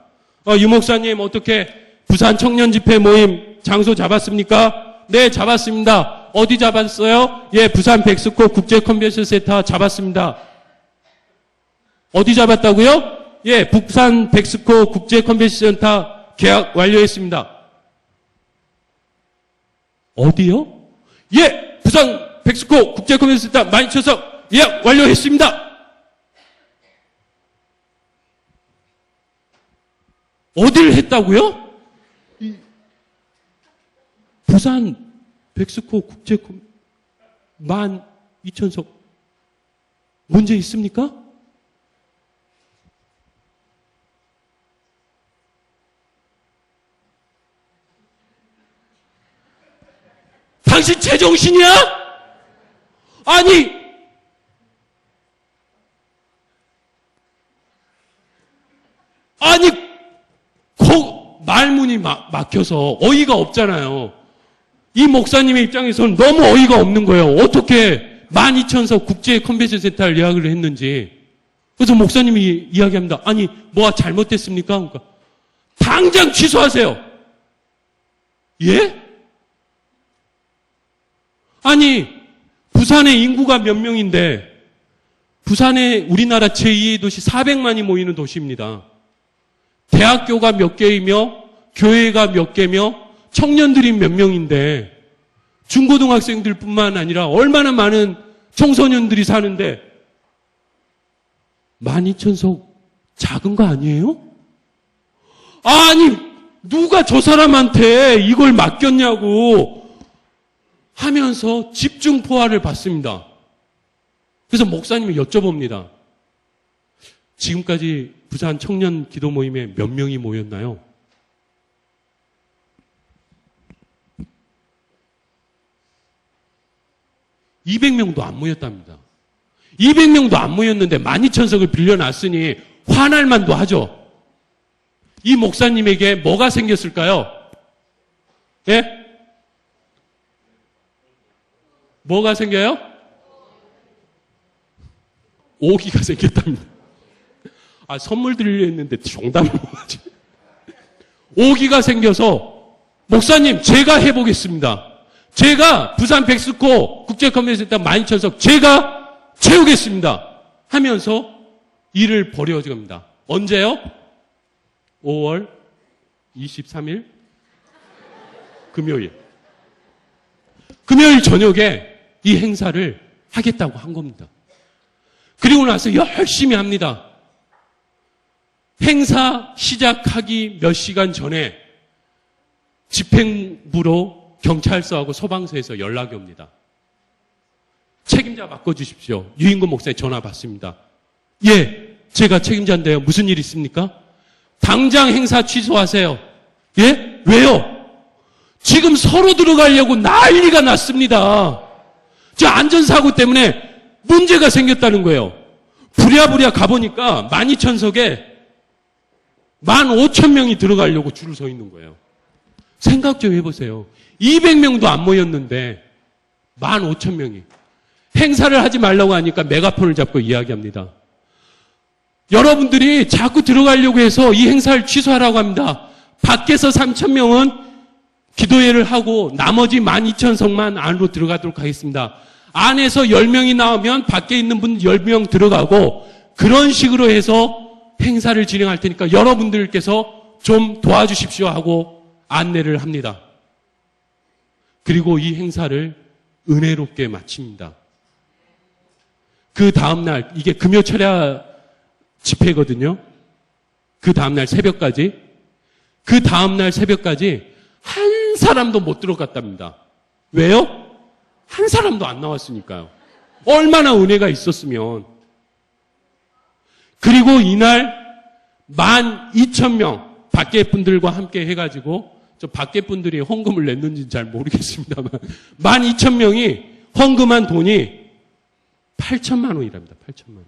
유 목사님 어떻게 부산 청년 집회 모임 장소 잡았습니까? 네, 잡았습니다. 어디 잡았어요? 예, 부산 백스코 국제 컨벤션 센터 잡았습니다. 어디 잡았다고요? 예, 부산 백스코 국제 컨벤션 센터 계약 완료했습니다. 어디요? 예, 부산 백스코 국제 컨벤션 센터 12,000석 예약 완료했습니다. 어디를 했다고요? 부산 백스코 국제 12,000석 문제 있습니까? 당신 제정신이야? 아니, 말문이 막혀서 어이가 없잖아요. 이 목사님의 입장에서는 너무 어이가 없는 거예요. 어떻게 12,000석 국제 컨벤션 센터를 예약을 했는지. 그래서 목사님이 이야기합니다. 아니, 뭐가 잘못됐습니까? 그러니까 당장 취소하세요. 예? 아니, 부산의 인구가 몇 명인데, 부산에 우리나라 제2의 도시 400만이 모이는 도시입니다. 대학교가 몇 개이며, 교회가 몇 개며, 청년들이 몇 명인데, 중고등학생들 뿐만 아니라 얼마나 많은 청소년들이 사는데, 12,000석 작은 거 아니에요? 아니, 누가 저 사람한테 이걸 맡겼냐고, 하면서 집중 포화를 받습니다. 그래서 목사님이 여쭤봅니다. 지금까지 부산 청년 기도 모임에 몇 명이 모였나요? (200명도) 안 모였답니다. 200명도 안 모였는데 12,000석을 빌려놨으니 화날 만도 하죠. 이 목사님에게 뭐가 생겼을까요? 예? 뭐가 생겨요? 오기가 생겼답니다. 아, 선물 드리려 했는데 정답을 못하지. 오기가 생겨서, 목사님, 제가 해보겠습니다. 제가 부산 백스코 국제 컨벤션 센터 12,000석 제가 채우겠습니다. 하면서 일을 벌여갑니다. 언제요? 5월 23일 금요일. 금요일 저녁에 이 행사를 하겠다고 한 겁니다. 그리고 나서 열심히 합니다. 행사 시작하기 몇 시간 전에 집행부로 경찰서하고 소방서에서 연락이 옵니다. 책임자 바꿔주십시오. 유인권 목사님 전화 받습니다. 예, 제가 책임자인데요. 무슨 일 있습니까? 당장 행사 취소하세요. 예? 왜요? 지금 서로 들어가려고 난리가 났습니다. 저 안전사고 때문에 문제가 생겼다는 거예요. 부랴부랴 가보니까 12,000석에 15,000명이 들어가려고 줄을 서 있는 거예요. 생각 좀 해보세요. 200명도 안 모였는데 15,000명이. 행사를 하지 말라고 하니까 메가폰을 잡고 이야기합니다. 여러분들이 자꾸 들어가려고 해서 이 행사를 취소하라고 합니다. 밖에서 3,000명은 기도회를 하고 나머지 12,000석만 안으로 들어가도록 하겠습니다. 안에서 10명이 나오면 밖에 있는 분 10명 들어가고 그런 식으로 해서 행사를 진행할 테니까 여러분들께서 좀 도와주십시오 하고 안내를 합니다. 그리고 이 행사를 은혜롭게 마칩니다. 그 다음날, 이게 금요철야 집회거든요. 그 다음날 새벽까지. 그 다음날 새벽까지 한 사람도 못 들어갔답니다. 왜요? 한 사람도 안 나왔으니까요. 얼마나 은혜가 있었으면. 그리고 이날 12,000명 밖에 분들과 함께 해가지고 저 밖에 분들이 헌금을 냈는지는 잘 모르겠습니다만 12,000명이 헌금한 돈이 8천만 원이랍니다. 8천만 원.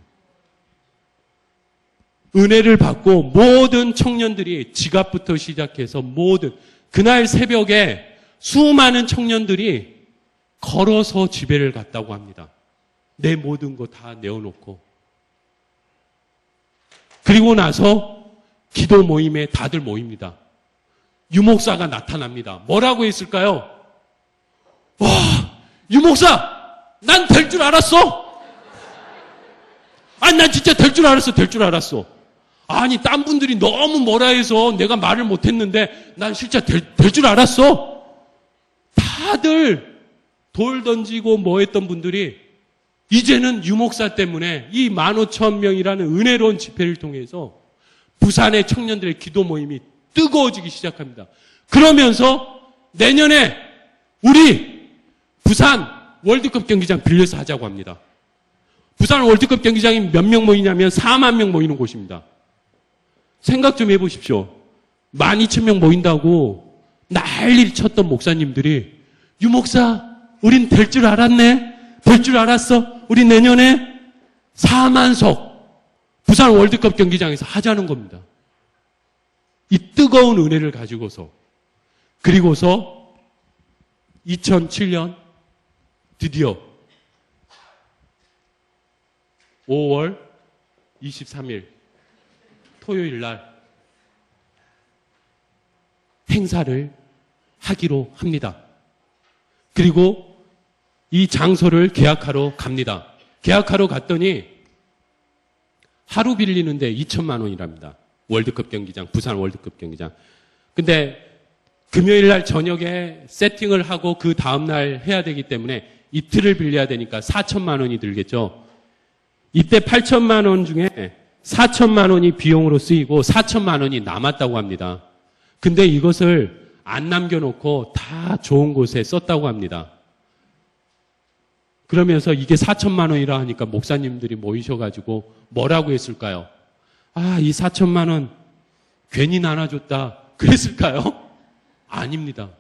은혜를 받고 모든 청년들이 지갑부터 시작해서 모든 그날 새벽에 수많은 청년들이 걸어서 집회를 갔다고 합니다. 내 모든 거 다 내어놓고. 그리고 나서 기도 모임에 다들 모입니다. 유목사가 나타납니다. 뭐라고 했을까요? 와, 유목사! 난 될 줄 알았어! 아니, 난 진짜 될 줄 알았어. 아니, 딴 분들이 너무 뭐라 해서 내가 말을 못했는데 난 실제 될 줄 알았어. 다들 돌 던지고 뭐 했던 분들이 이제는 유목사 때문에 이 15,000명이라는 은혜로운 집회를 통해서 부산의 청년들의 기도 모임이 뜨거워지기 시작합니다. 그러면서 내년에 우리 부산 월드컵 경기장 빌려서 하자고 합니다. 부산 월드컵 경기장이 몇 명 모이냐면 4만 명 모이는 곳입니다. 생각 좀 해보십시오. 12,000명 모인다고 난리를 쳤던 목사님들이 유목사 우린 될 줄 알았네. 될 줄 알았어. 우리 내년에 4만석 부산 월드컵 경기장에서 하자는 겁니다. 이 뜨거운 은혜를 가지고서 그리고서 2007년 드디어 5월 23일 토요일 날 행사를 하기로 합니다. 그리고 이 장소를 계약하러 갑니다. 계약하러 갔더니 하루 빌리는데 2천만 원이랍니다. 월드컵 경기장, 부산 월드컵 경기장. 근데 금요일 날 저녁에 세팅을 하고 그 다음날 해야 되기 때문에 이틀을 빌려야 되니까 4천만 원이 들겠죠. 이때 8천만 원 중에 4천만 원이 비용으로 쓰이고 4천만 원이 남았다고 합니다. 근데 이것을 안 남겨놓고 다 좋은 곳에 썼다고 합니다. 그러면서 이게 4천만 원이라 하니까 목사님들이 모이셔가지고 뭐라고 했을까요? 아, 이 4천만 원 괜히 나눠줬다. 그랬을까요? 아닙니다.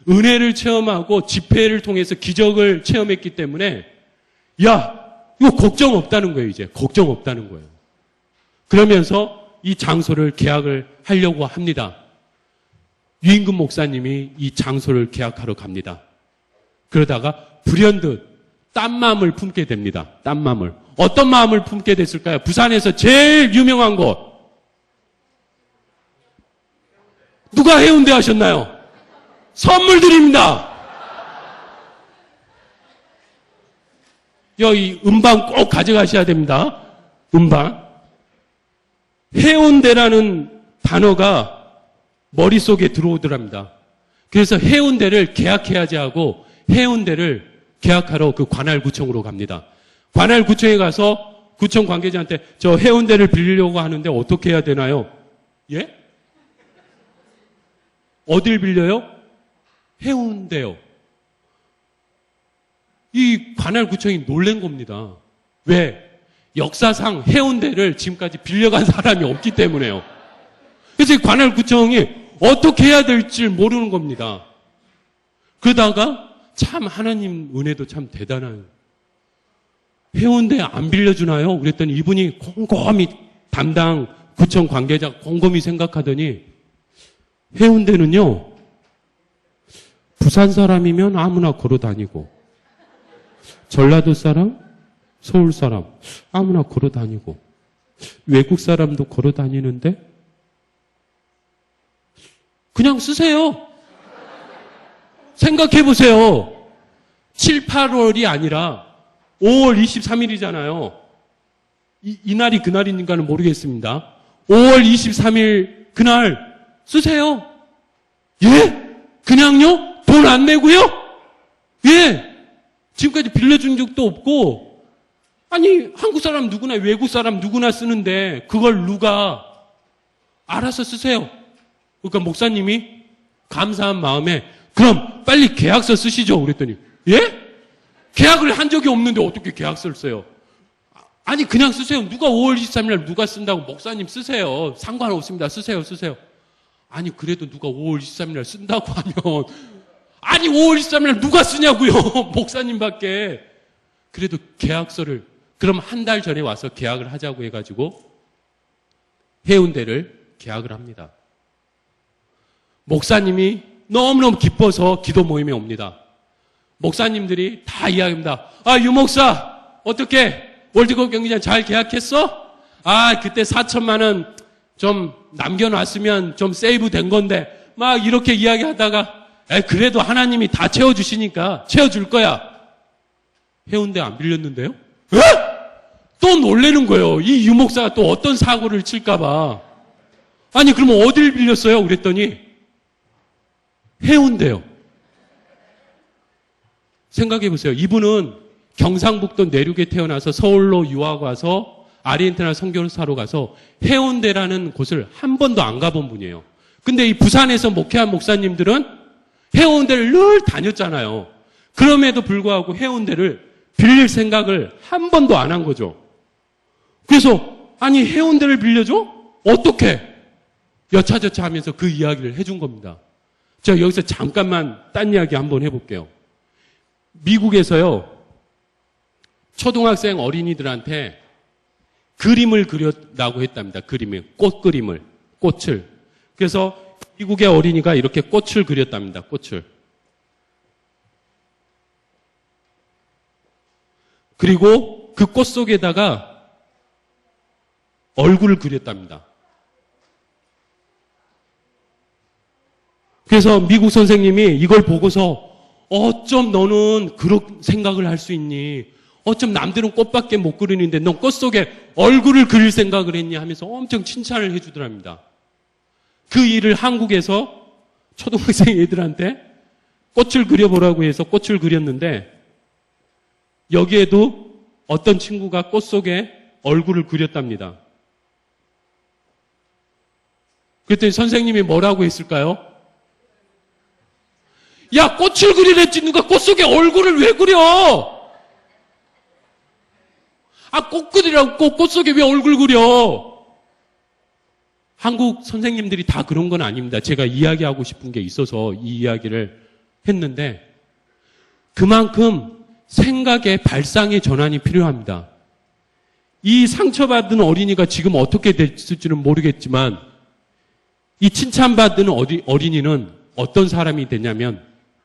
은혜를 체험하고 집회를 통해서 기적을 체험했기 때문에 야, 이거 걱정 없다는 거예요, 이제. 걱정 없다는 거예요. 그러면서 이 장소를 계약을 하려고 합니다. 유인금 목사님이 이 장소를 계약하러 갑니다. 그러다가 불현듯 딴 마음을 품게 됩니다. 딴 마음을. 어떤 마음을 품게 됐을까요? 부산에서 제일 유명한 곳. 누가 해운대 하셨나요? 선물 드립니다. 여기 음반 꼭 가져가셔야 됩니다. 음반. 해운대라는 단어가 머릿속에 들어오더랍니다. 그래서 해운대를 계약해야지 하고 해운대를 계약하러 그 관할구청으로 갑니다. 관할구청에 가서 구청 관계자한테 저 해운대를 빌리려고 하는데 어떻게 해야 되나요? 예? 어딜 빌려요? 해운대요. 이 관할구청이 놀란 겁니다. 왜? 역사상 해운대를 지금까지 빌려간 사람이 없기 때문에요. 그래서 이 관할구청이 어떻게 해야 될지 모르는 겁니다. 그러다가 참 하나님 은혜도 참 대단해요. 해운대 안 빌려주나요? 그랬더니 이분이 곰곰이 담당 구청 관계자 곰곰이 생각하더니 해운대는요, 부산 사람이면 아무나 걸어 다니고 전라도 사람, 서울 사람 아무나 걸어 다니고 외국 사람도 걸어 다니는데 그냥 쓰세요. 생각해 보세요. 7, 8월이 아니라 5월 23일이잖아요. 이날이 그날인가는 모르겠습니다. 5월 23일 그날 쓰세요. 예? 그냥요? 돈 안 내고요? 예. 지금까지 빌려준 적도 없고, 아니, 한국 사람 누구나 외국 사람 누구나 쓰는데 그걸 누가 알아서 쓰세요. 그러니까 목사님이 감사한 마음에 그럼 빨리 계약서 쓰시죠. 그랬더니 예? 계약을 한 적이 없는데 어떻게 계약서를 써요? 아니 그냥 쓰세요. 누가 5월 23일 날 누가 쓴다고 목사님 쓰세요. 상관없습니다. 쓰세요. 아니 그래도 누가 5월 23일 날 쓴다고 하면 아니 5월 23일 날 누가 쓰냐고요. 목사님밖에. 그래도 계약서를 그럼 한 달 전에 와서 계약을 하자고 해가지고 해운대를 계약을 합니다. 목사님이 너무너무 기뻐서 기도 모임에 옵니다. 목사님들이 다 이야기합니다. 아, 유 목사, 어떻게 월드컵 경기장 잘 계약했어? 아, 그때 4천만 원 좀 남겨놨으면 좀 세이브 된 건데, 막 이렇게 이야기하다가, 그래도 하나님이 다 채워주시니까 채워줄 거야. 해운대 안 빌렸는데요? 에? 또 놀라는 거예요. 이 유목사가 또 어떤 사고를 칠까봐. 아니, 그러면 어딜 빌렸어요? 그랬더니 해운대요. 생각해 보세요. 이분은 경상북도 내륙에 태어나서 서울로 유학 와서 아르헨티나 선교사로 가서 해운대라는 곳을 한 번도 안 가본 분이에요. 근데 이 부산에서 목회한 목사님들은 해운대를 늘 다녔잖아요. 그럼에도 불구하고 해운대를 빌릴 생각을 한 번도 안 한 거죠. 그래서 아니 해운대를 빌려줘? 어떻게? 여차저차 하면서 그 이야기를 해준 겁니다. 제가 여기서 잠깐만 딴 이야기 한번 해볼게요. 미국에서요, 초등학생 어린이들한테 그림을 그렸다고 했답니다. 꽃 그림을, 꽃을. 그래서 미국의 어린이가 이렇게 꽃을 그렸답니다. 꽃을. 그리고 그 꽃 속에다가 얼굴을 그렸답니다. 그래서 미국 선생님이 이걸 보고서 어쩜 너는 그런 생각을 할 수 있니? 어쩜 남들은 꽃밖에 못 그리는데 넌 꽃 속에 얼굴을 그릴 생각을 했니? 하면서 엄청 칭찬을 해주더랍니다. 그 일을 한국에서 초등학생 애들한테 꽃을 그려보라고 해서 꽃을 그렸는데 여기에도 어떤 친구가 꽃 속에 얼굴을 그렸답니다. 그랬더니 선생님이 뭐라고 했을까요? 야, 꽃을 그리랬지 누가 꽃 속에 얼굴을 왜 그려? 아, 꽃 그리라고 꽃 속에 왜 얼굴 그려? 한국 선생님들이 다 그런 건 아닙니다. 제가 이야기하고 싶은 게 있어서 이 이야기를 했는데 그만큼 생각의 발상의 전환이 필요합니다. 이 상처받은 어린이가 지금 어떻게 됐을지는 모르겠지만 이 칭찬받은 어린이는 어떤 사람이 됐냐면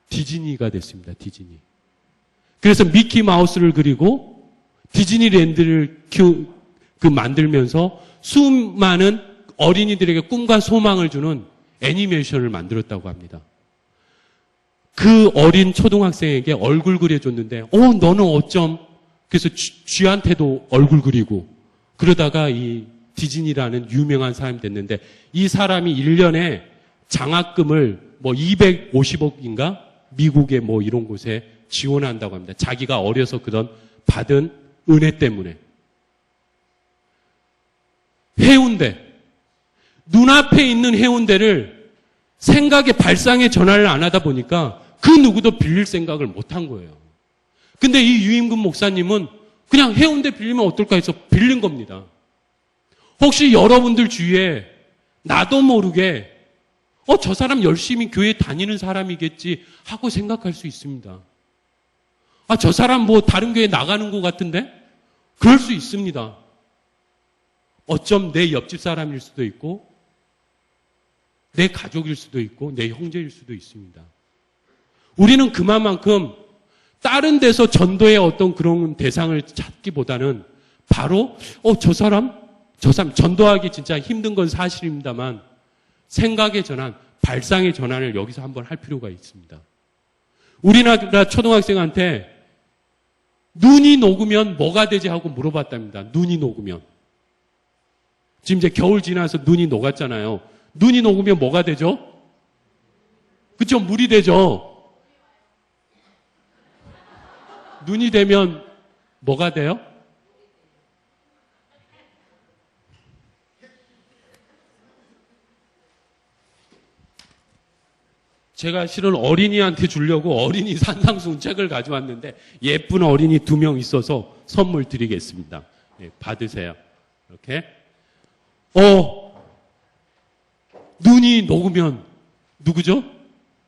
디즈니가 됐습니다. 디즈니. 그래서 미키 마우스를 그리고 디즈니랜드를 만들면서 수많은 어린이들에게 꿈과 소망을 주는 애니메이션을 만들었다고 합니다. 그 어린 초등학생에게 얼굴 그려줬는데 너는 어쩜 그래서 쥐한테도 얼굴 그리고 그러다가 이 디즈니라는 유명한 사람이 됐는데 이 사람이 1년에 장학금을 250억인가 미국의 이런 곳에 지원한다고 합니다. 자기가 어려서 그런 받은 은혜 때문에. 해운대. 눈앞에 있는 해운대를 생각의 발상의 전환을 안 하다 보니까 그 누구도 빌릴 생각을 못 한 거예요. 근데 이 유임금 목사님은 그냥 해운대 빌리면 어떨까 해서 빌린 겁니다. 혹시 여러분들 주위에 나도 모르게 저 사람 열심히 교회 다니는 사람이겠지 하고 생각할 수 있습니다. 저 사람 다른 교회 나가는 것 같은데? 그럴 수 있습니다. 어쩜 내 옆집 사람일 수도 있고 내 가족일 수도 있고 내 형제일 수도 있습니다. 우리는 그만큼 다른 데서 전도의 어떤 그런 대상을 찾기보다는 바로 저 사람 전도하기 진짜 힘든 건 사실입니다만 생각의 전환, 발상의 전환을 여기서 한번 할 필요가 있습니다. 우리나라 초등학생한테 눈이 녹으면 뭐가 되지 하고 물어봤답니다. 눈이 녹으면. 지금 이제 겨울 지나서 눈이 녹았잖아요. 눈이 녹으면 뭐가 되죠? 그쵸? 물이 되죠? 눈이 되면 뭐가 돼요? 제가 실은 어린이한테 주려고 어린이 산상수훈 책을 가져왔는데 예쁜 어린이 2명 있어서 선물 드리겠습니다. 네, 받으세요. 이렇게. 눈이 녹으면 누구죠?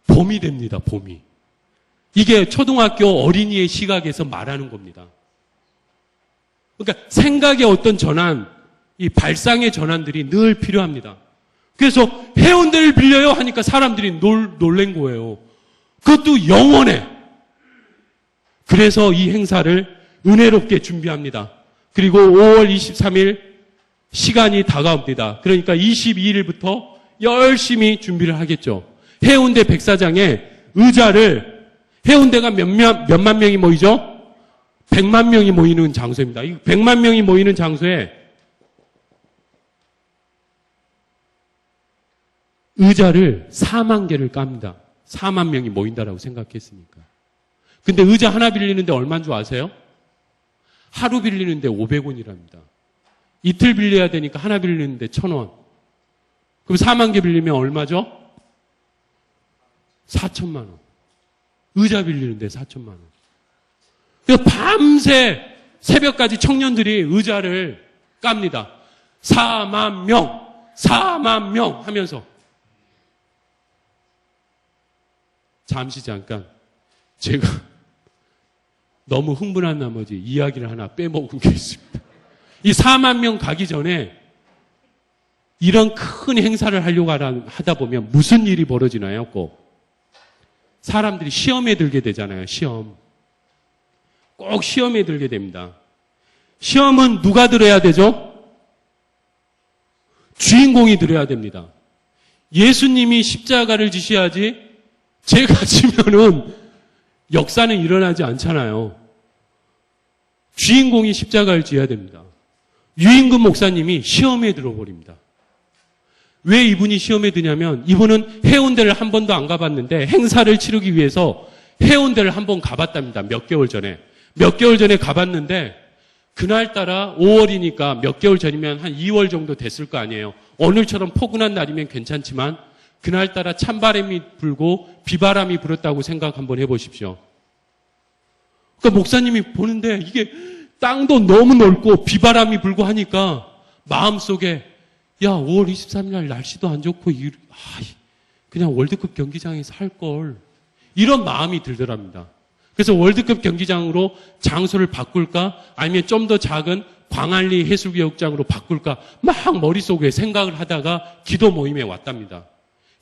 봄이 됩니다. 봄이. 이게 초등학교 어린이의 시각에서 말하는 겁니다. 그러니까 생각의 어떤 전환, 이 발상의 전환들이 늘 필요합니다. 그래서 해운대를 빌려요 하니까 사람들이 놀란 거예요. 그것도 영원해. 그래서 이 행사를 은혜롭게 준비합니다. 그리고 5월 23일 시간이 다가옵니다. 그러니까 22일부터 열심히 준비를 하겠죠. 해운대 백사장에 의자를 해운대가 몇만 명이 모이죠? 100만 명이 모이는 장소입니다. 이 100만 명이 모이는 장소에 의자를 4만 개를 깝니다. 4만 명이 모인다라고 생각했으니까. 근데 의자 하나 빌리는데 얼마인 줄 아세요? 하루 빌리는데 500원이랍니다. 이틀 빌려야 되니까 하나 빌리는데 1,000원. 그럼 4만 개 빌리면 얼마죠? 4천만 원. 의자 빌리는데 4천만 원. 그래서 밤새 새벽까지 청년들이 의자를 깝니다. 4만 명, 4만 명 하면서. 잠시 잠깐 제가 너무 흥분한 나머지 이야기를 하나 빼먹은 게 있습니다. 이 4만 명 가기 전에 이런 큰 행사를 하려고 하다 보면 무슨 일이 벌어지나요? 꼭 사람들이 시험에 들게 되잖아요. 시험. 꼭 시험에 들게 됩니다. 시험은 누가 들어야 되죠? 주인공이 들어야 됩니다. 예수님이 십자가를 지셔야지 제가 지면은 역사는 일어나지 않잖아요. 주인공이 십자가를 지어야 됩니다. 유임금 목사님이 시험에 들어버립니다. 왜 이분이 시험에 드냐면 이분은 해운대를 한 번도 안 가봤는데 행사를 치르기 위해서 해운대를 한 번 가봤답니다. 몇 개월 전에. 몇 개월 전에 가봤는데 그날따라 5월이니까 몇 개월 전이면 한 2월 정도 됐을 거 아니에요. 오늘처럼 포근한 날이면 괜찮지만 그날따라 찬바람이 불고 비바람이 불었다고 생각 한번 해보십시오. 그러니까 목사님이 보는데 이게 땅도 너무 넓고 비바람이 불고 하니까 마음속에 야 5월 23일 날 날씨도 안 좋고 그냥 월드컵 경기장에서 할 걸 이런 마음이 들더랍니다. 그래서 월드컵 경기장으로 장소를 바꿀까 아니면 좀 더 작은 광안리 해수욕장으로 바꿀까 막 머릿속에 생각을 하다가 기도 모임에 왔답니다.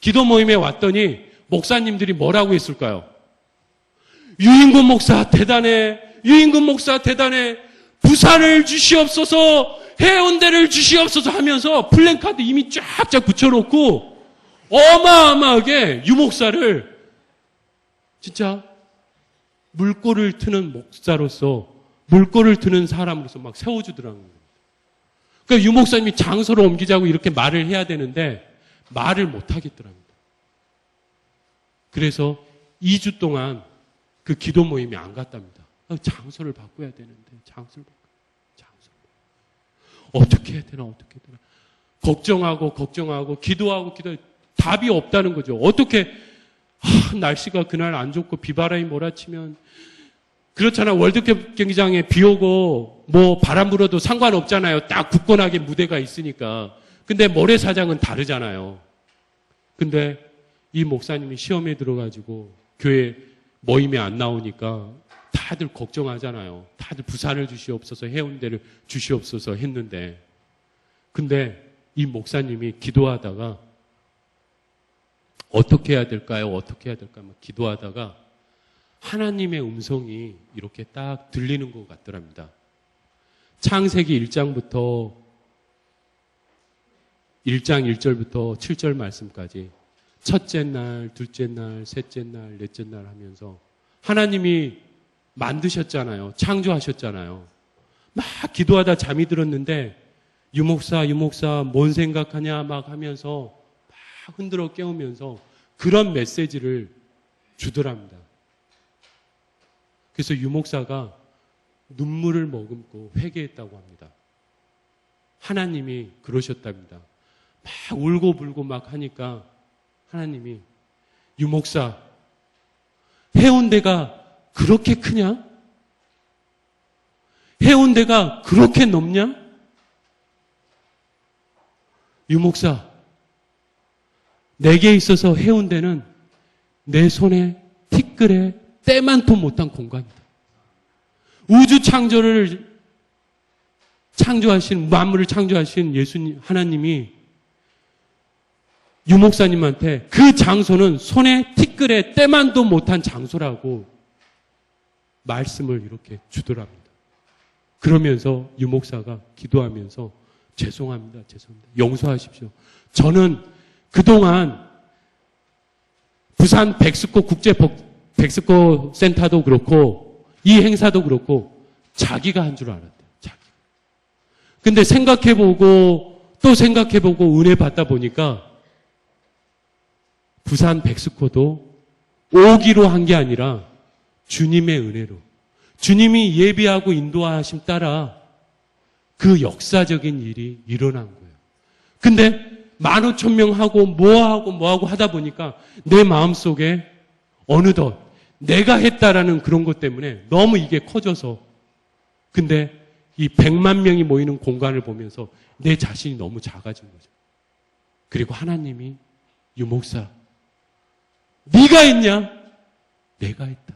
기도 모임에 왔더니 목사님들이 뭐라고 했을까요? 유임금 목사 대단해. 유임금 목사 대단해. 부산을 주시옵소서. 해운대를 주시옵소서 하면서 플랜카드 이미 쫙쫙 붙여놓고 어마어마하게 유 목사를 진짜 물꼬를 트는 목사로서 물꼬를 트는 사람으로서 막 세워주더라고요. 그러니까 유 목사님이 장소를 옮기자고 이렇게 말을 해야 되는데 말을 못 하겠더랍니다. 그래서 2주 동안 그 기도 모임에 안 갔답니다. 장소를 바꿔야 되는데 장소를 어떻게 해야 되나 걱정하고 기도하고 답이 없다는 거죠. 어떻게 날씨가 그날 안 좋고 비바람이 몰아치면 그렇잖아. 월드컵 경기장에 비 오고 뭐 바람 불어도 상관없잖아요. 딱 굳건하게 무대가 있으니까. 근데 모래사장은 다르잖아요. 근데 이 목사님이 시험에 들어가지고 교회 모임에 안 나오니까 다들 걱정하잖아요. 다들 부산을 주시옵소서 해운대를 주시옵소서 했는데 근데 이 목사님이 기도하다가 어떻게 해야 될까요? 어떻게 해야 될까? 막 기도하다가 하나님의 음성이 이렇게 딱 들리는 것 같더랍니다. 창세기 1장부터 1장 1절부터 7절 말씀까지 첫째 날, 둘째 날, 셋째 날, 넷째 날 하면서 하나님이 만드셨잖아요. 창조하셨잖아요. 막 기도하다 잠이 들었는데 유목사 뭔 생각하냐 막 하면서 막 흔들어 깨우면서 그런 메시지를 주더랍니다. 그래서 유목사가 눈물을 머금고 회개했다고 합니다. 하나님이 그러셨답니다. 막 울고 불고 막 하니까 하나님이 유목사 해운대가 그렇게 크냐? 해운대가 그렇게 넓냐? 유목사 내게 있어서 해운대는 내 손에 티끌에 때만도 못한 공간이다. 우주 창조하신 만물을 창조하신 예수님 하나님이 유목사님한테 그 장소는 손에 티끌에 때만도 못한 장소라고 말씀을 이렇게 주더랍니다. 그러면서 유목사가 기도하면서 죄송합니다. 용서하십시오. 저는 그동안 부산 백스코 국제 백스코 센터도 그렇고 이 행사도 그렇고 자기가 한 줄 알았대요. 자기. 근데 생각해보고 또 생각해보고 은혜 받다 보니까 부산 백스코도 오기로 한 게 아니라 주님의 은혜로, 주님이 예비하고 인도하심 따라 그 역사적인 일이 일어난 거예요. 근데 15,000명 하고 뭐하고 하다 보니까 내 마음속에 어느덧 내가 했다라는 그런 것 때문에 너무 이게 커져서, 근데 이 100만 명이 모이는 공간을 보면서 내 자신이 너무 작아진 거죠. 그리고 하나님이 유 목사, 네가 했냐? 내가 했다.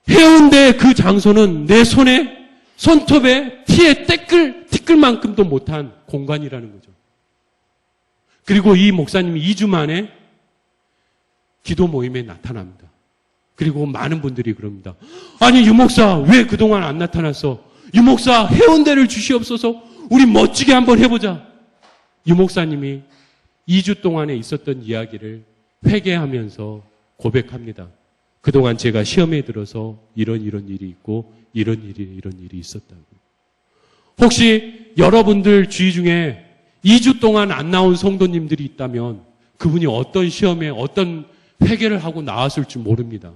해운대 그 장소는 내 손톱에 티에 티끌만큼도 못한 공간이라는 거죠. 그리고 이 목사님이 2주 만에 기도 모임에 나타납니다. 그리고 많은 분들이 그럽니다. 아니, 유 목사, 왜 그동안 안 나타났어? 유 목사, 해운대를 주시옵소서. 우리 멋지게 한번 해보자. 유 목사님이 2주 동안에 있었던 이야기를 회개하면서 고백합니다. 그동안 제가 시험에 들어서 이런 일이 있고 이런 일이 있었다고. 혹시 여러분들 주위 중에 2주 동안 안 나온 성도님들이 있다면 그분이 어떤 시험에 어떤 회개를 하고 나왔을 줄 모릅니다.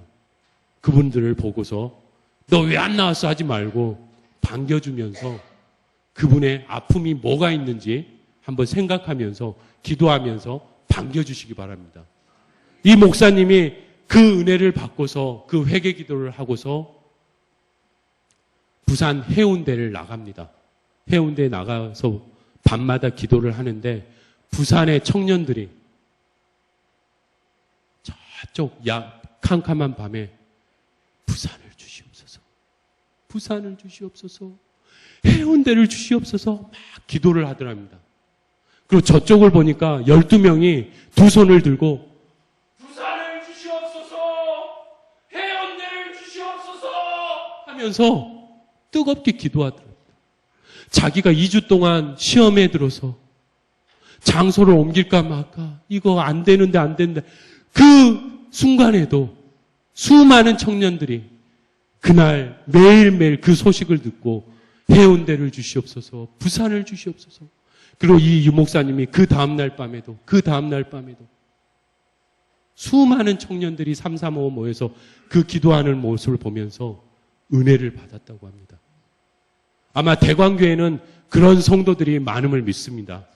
그분들을 보고서 너 왜 안 나왔어 하지 말고 반겨주면서 그분의 아픔이 뭐가 있는지 한번 생각하면서 기도하면서 반겨주시기 바랍니다. 이 목사님이 그 은혜를 받고서 그 회개 기도를 하고서 부산 해운대를 나갑니다. 해운대에 나가서 밤마다 기도를 하는데 부산의 청년들이 저쪽 캄캄한 밤에 부산을 주시옵소서, 부산을 주시옵소서, 해운대를 주시옵소서 막 기도를 하더랍니다. 그리고 저쪽을 보니까 12명이 두 손을 들고 부산을 주시옵소서, 해운대를 주시옵소서 하면서 뜨겁게 기도하더랍니다. 자기가 2주 동안 시험에 들어서 장소를 옮길까 말까, 이거 안 되는데 그 순간에도 수많은 청년들이 그날 매일매일 그 소식을 듣고 해운대를 주시옵소서, 부산을 주시옵소서. 그리고 이 유목사님이 그 다음날 밤에도 수많은 청년들이 335 모여서 그 기도하는 모습을 보면서 은혜를 받았다고 합니다. 아마 대광교회는 그런 성도들이 많음을 믿습니다.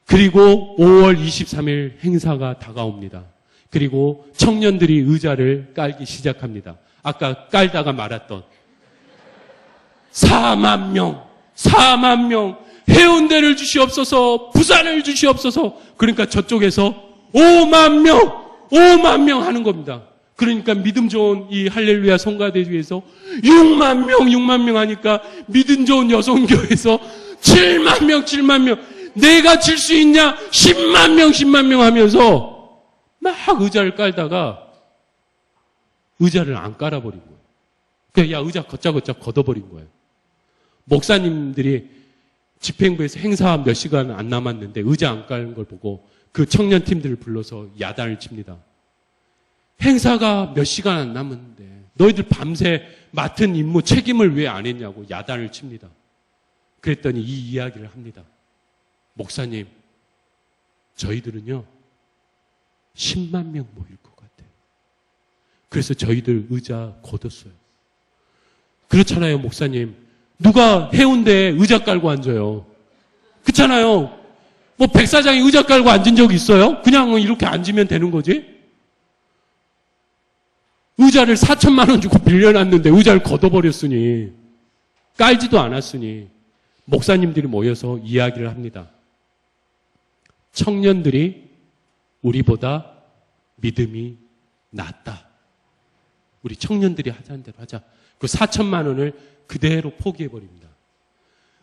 그리고 5월 23일 행사가 다가옵니다. 그리고 청년들이 의자를 깔기 시작합니다. 아까 깔다가 말았던 4만 명, 해운대를 주시옵소서, 부산을 주시옵소서. 그러니까 저쪽에서 5만 명 하는 겁니다. 그러니까 믿음 좋은 이 할렐루야 성가대주에서 6만 명 하니까 믿음 좋은 여성교회에서 7만 명. 내가 질 수 있냐? 10만 명 하면서 막 의자를 깔다가 의자를 안 깔아버린 거예요. 그냥 야, 의자 걷자걷자 걷어버린 거예요. 목사님들이 집행부에서 행사 몇 시간 안 남았는데 의자 안 깔는 걸 보고 그 청년팀들을 불러서 야단을 칩니다. 행사가 몇 시간 안 남았는데 너희들 밤새 맡은 임무 책임을 왜 안 했냐고 야단을 칩니다. 그랬더니 이 이야기를 합니다. 목사님, 저희들은요 10만 명 모일 것 같아요. 그래서 저희들 의자 걷었어요. 그렇잖아요, 목사님. 누가 해운대에 의자 깔고 앉아요? 그렇잖아요. 뭐 백사장이 의자 깔고 앉은 적 있어요? 그냥 이렇게 앉으면 되는 거지? 의자를 4천만 원 주고 빌려놨는데 의자를 걷어버렸으니, 깔지도 않았으니 목사님들이 모여서 이야기를 합니다. 청년들이 우리보다 믿음이 낫다. 우리 청년들이 하자는 대로 하자. 그 4천만 원을 그대로 포기해버립니다.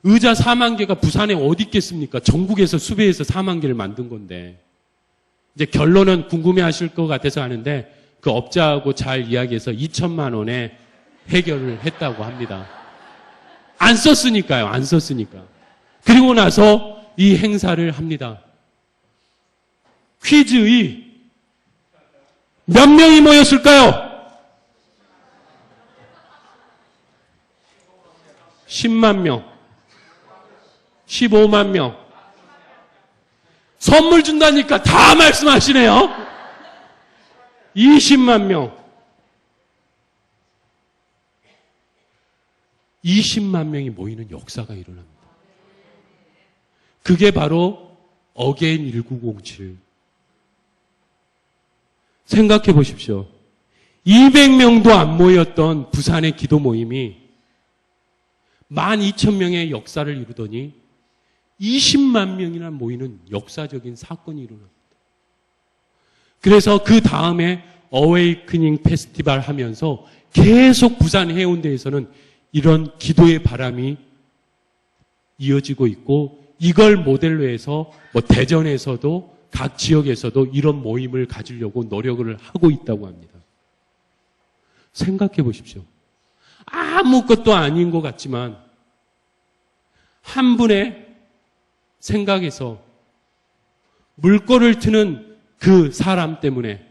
의자 4만 개가 부산에 어디 있겠습니까? 전국에서 수배해서 4만 개를 만든 건데. 이제 결론은 궁금해하실 것 같아서 하는데 그 업자하고 잘 이야기해서 2천만 원에 해결을 했다고 합니다. 안 썼으니까요. 안 썼으니까. 그리고 나서 이 행사를 합니다. 퀴즈 2. 몇 명이 모였을까요? 10만 명, 15만 명. 선물 준다니까 다 말씀하시네요. 20만 명. 20만 명이 모이는 역사가 일어납니다. 그게 바로 어게인 1907. 생각해 보십시오. 200명도 안 모였던 부산의 기도 모임이 12,000명의 역사를 이루더니 20만 명이나 모이는 역사적인 사건이 일어납니다. 그래서 그 다음에 어웨이크닝 페스티벌 하면서 계속 부산 해운대에서는 이런 기도의 바람이 이어지고 있고, 이걸 모델로 해서 뭐 대전에서도 각 지역에서도 이런 모임을 가지려고 노력을 하고 있다고 합니다. 생각해 보십시오. 아무것도 아닌 것 같지만 한 분의 생각에서 물꼬를 트는 그 사람 때문에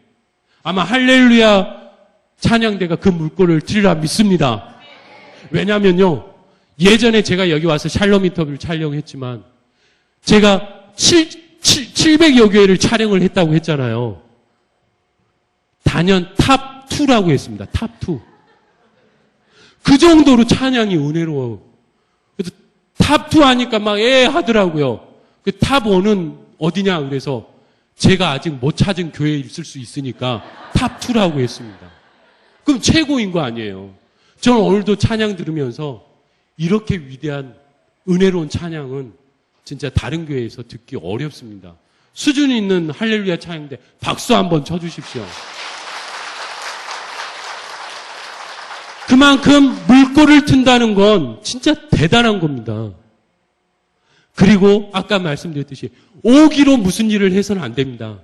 아마 할렐루야 찬양대가 그 물꼬를 트리라 믿습니다. 왜냐면요, 예전에 제가 여기 와서 샬롬 인터뷰를 촬영했지만 제가 700여 교회를 촬영을 했다고 했잖아요. 단연 탑2라고 했습니다. 탑2. 그 정도로 찬양이 은혜로워. 그래서 탑2 하니까 막 하더라고요. 그 탑1은 어디냐 그래서 제가 아직 못 찾은 교회에 있을 수 있으니까 탑2라고 했습니다. 그럼 최고인 거 아니에요. 저는 오늘도 찬양 들으면서 이렇게 위대한 은혜로운 찬양은 진짜 다른 교회에서 듣기 어렵습니다. 수준 있는 할렐루야 찬양인데 박수 한번 쳐주십시오. 그만큼 물꼬를 튼다는 건 진짜 대단한 겁니다. 그리고 아까 말씀드렸듯이 오기로 무슨 일을 해서는 안 됩니다.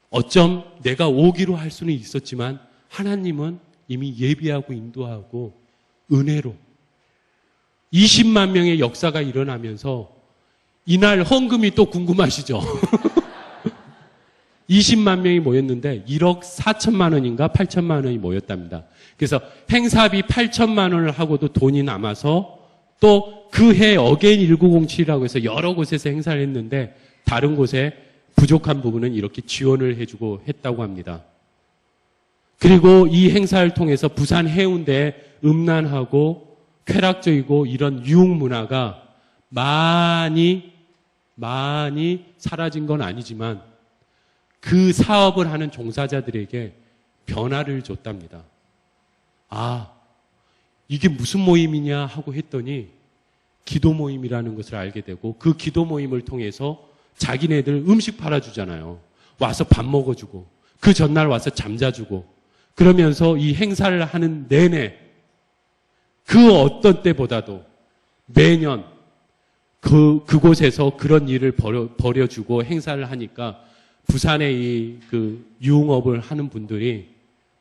어쩜 내가 오기로 할 수는 있었지만 하나님은 이미 예비하고 인도하고 은혜로 20만 명의 역사가 일어나면서 이날 헌금이 또 궁금하시죠? 20만 명이 모였는데 1억 4천만 원인가 8천만 원이 모였답니다. 그래서 행사비 8천만 원을 하고도 돈이 남아서 또 그 해 어게인 1907이라고 해서 여러 곳에서 행사를 했는데 다른 곳에 부족한 부분은 이렇게 지원을 해주고 했다고 합니다. 그리고 이 행사를 통해서 부산 해운대에 음란하고 쾌락적이고 이런 유흥 문화가 많이 사라진 건 아니지만 그 사업을 하는 종사자들에게 변화를 줬답니다. 아, 이게 무슨 모임이냐 하고 했더니 기도 모임이라는 것을 알게 되고 그 기도 모임을 통해서 자기네들 음식 팔아주잖아요. 와서 밥 먹어주고 그 전날 와서 잠자주고 그러면서 이 행사를 하는 내내 그 어떤 때보다도 매년 그곳에서 그런 일을 벌여주고 행사를 하니까 부산의 이 그 유흥업을 하는 분들이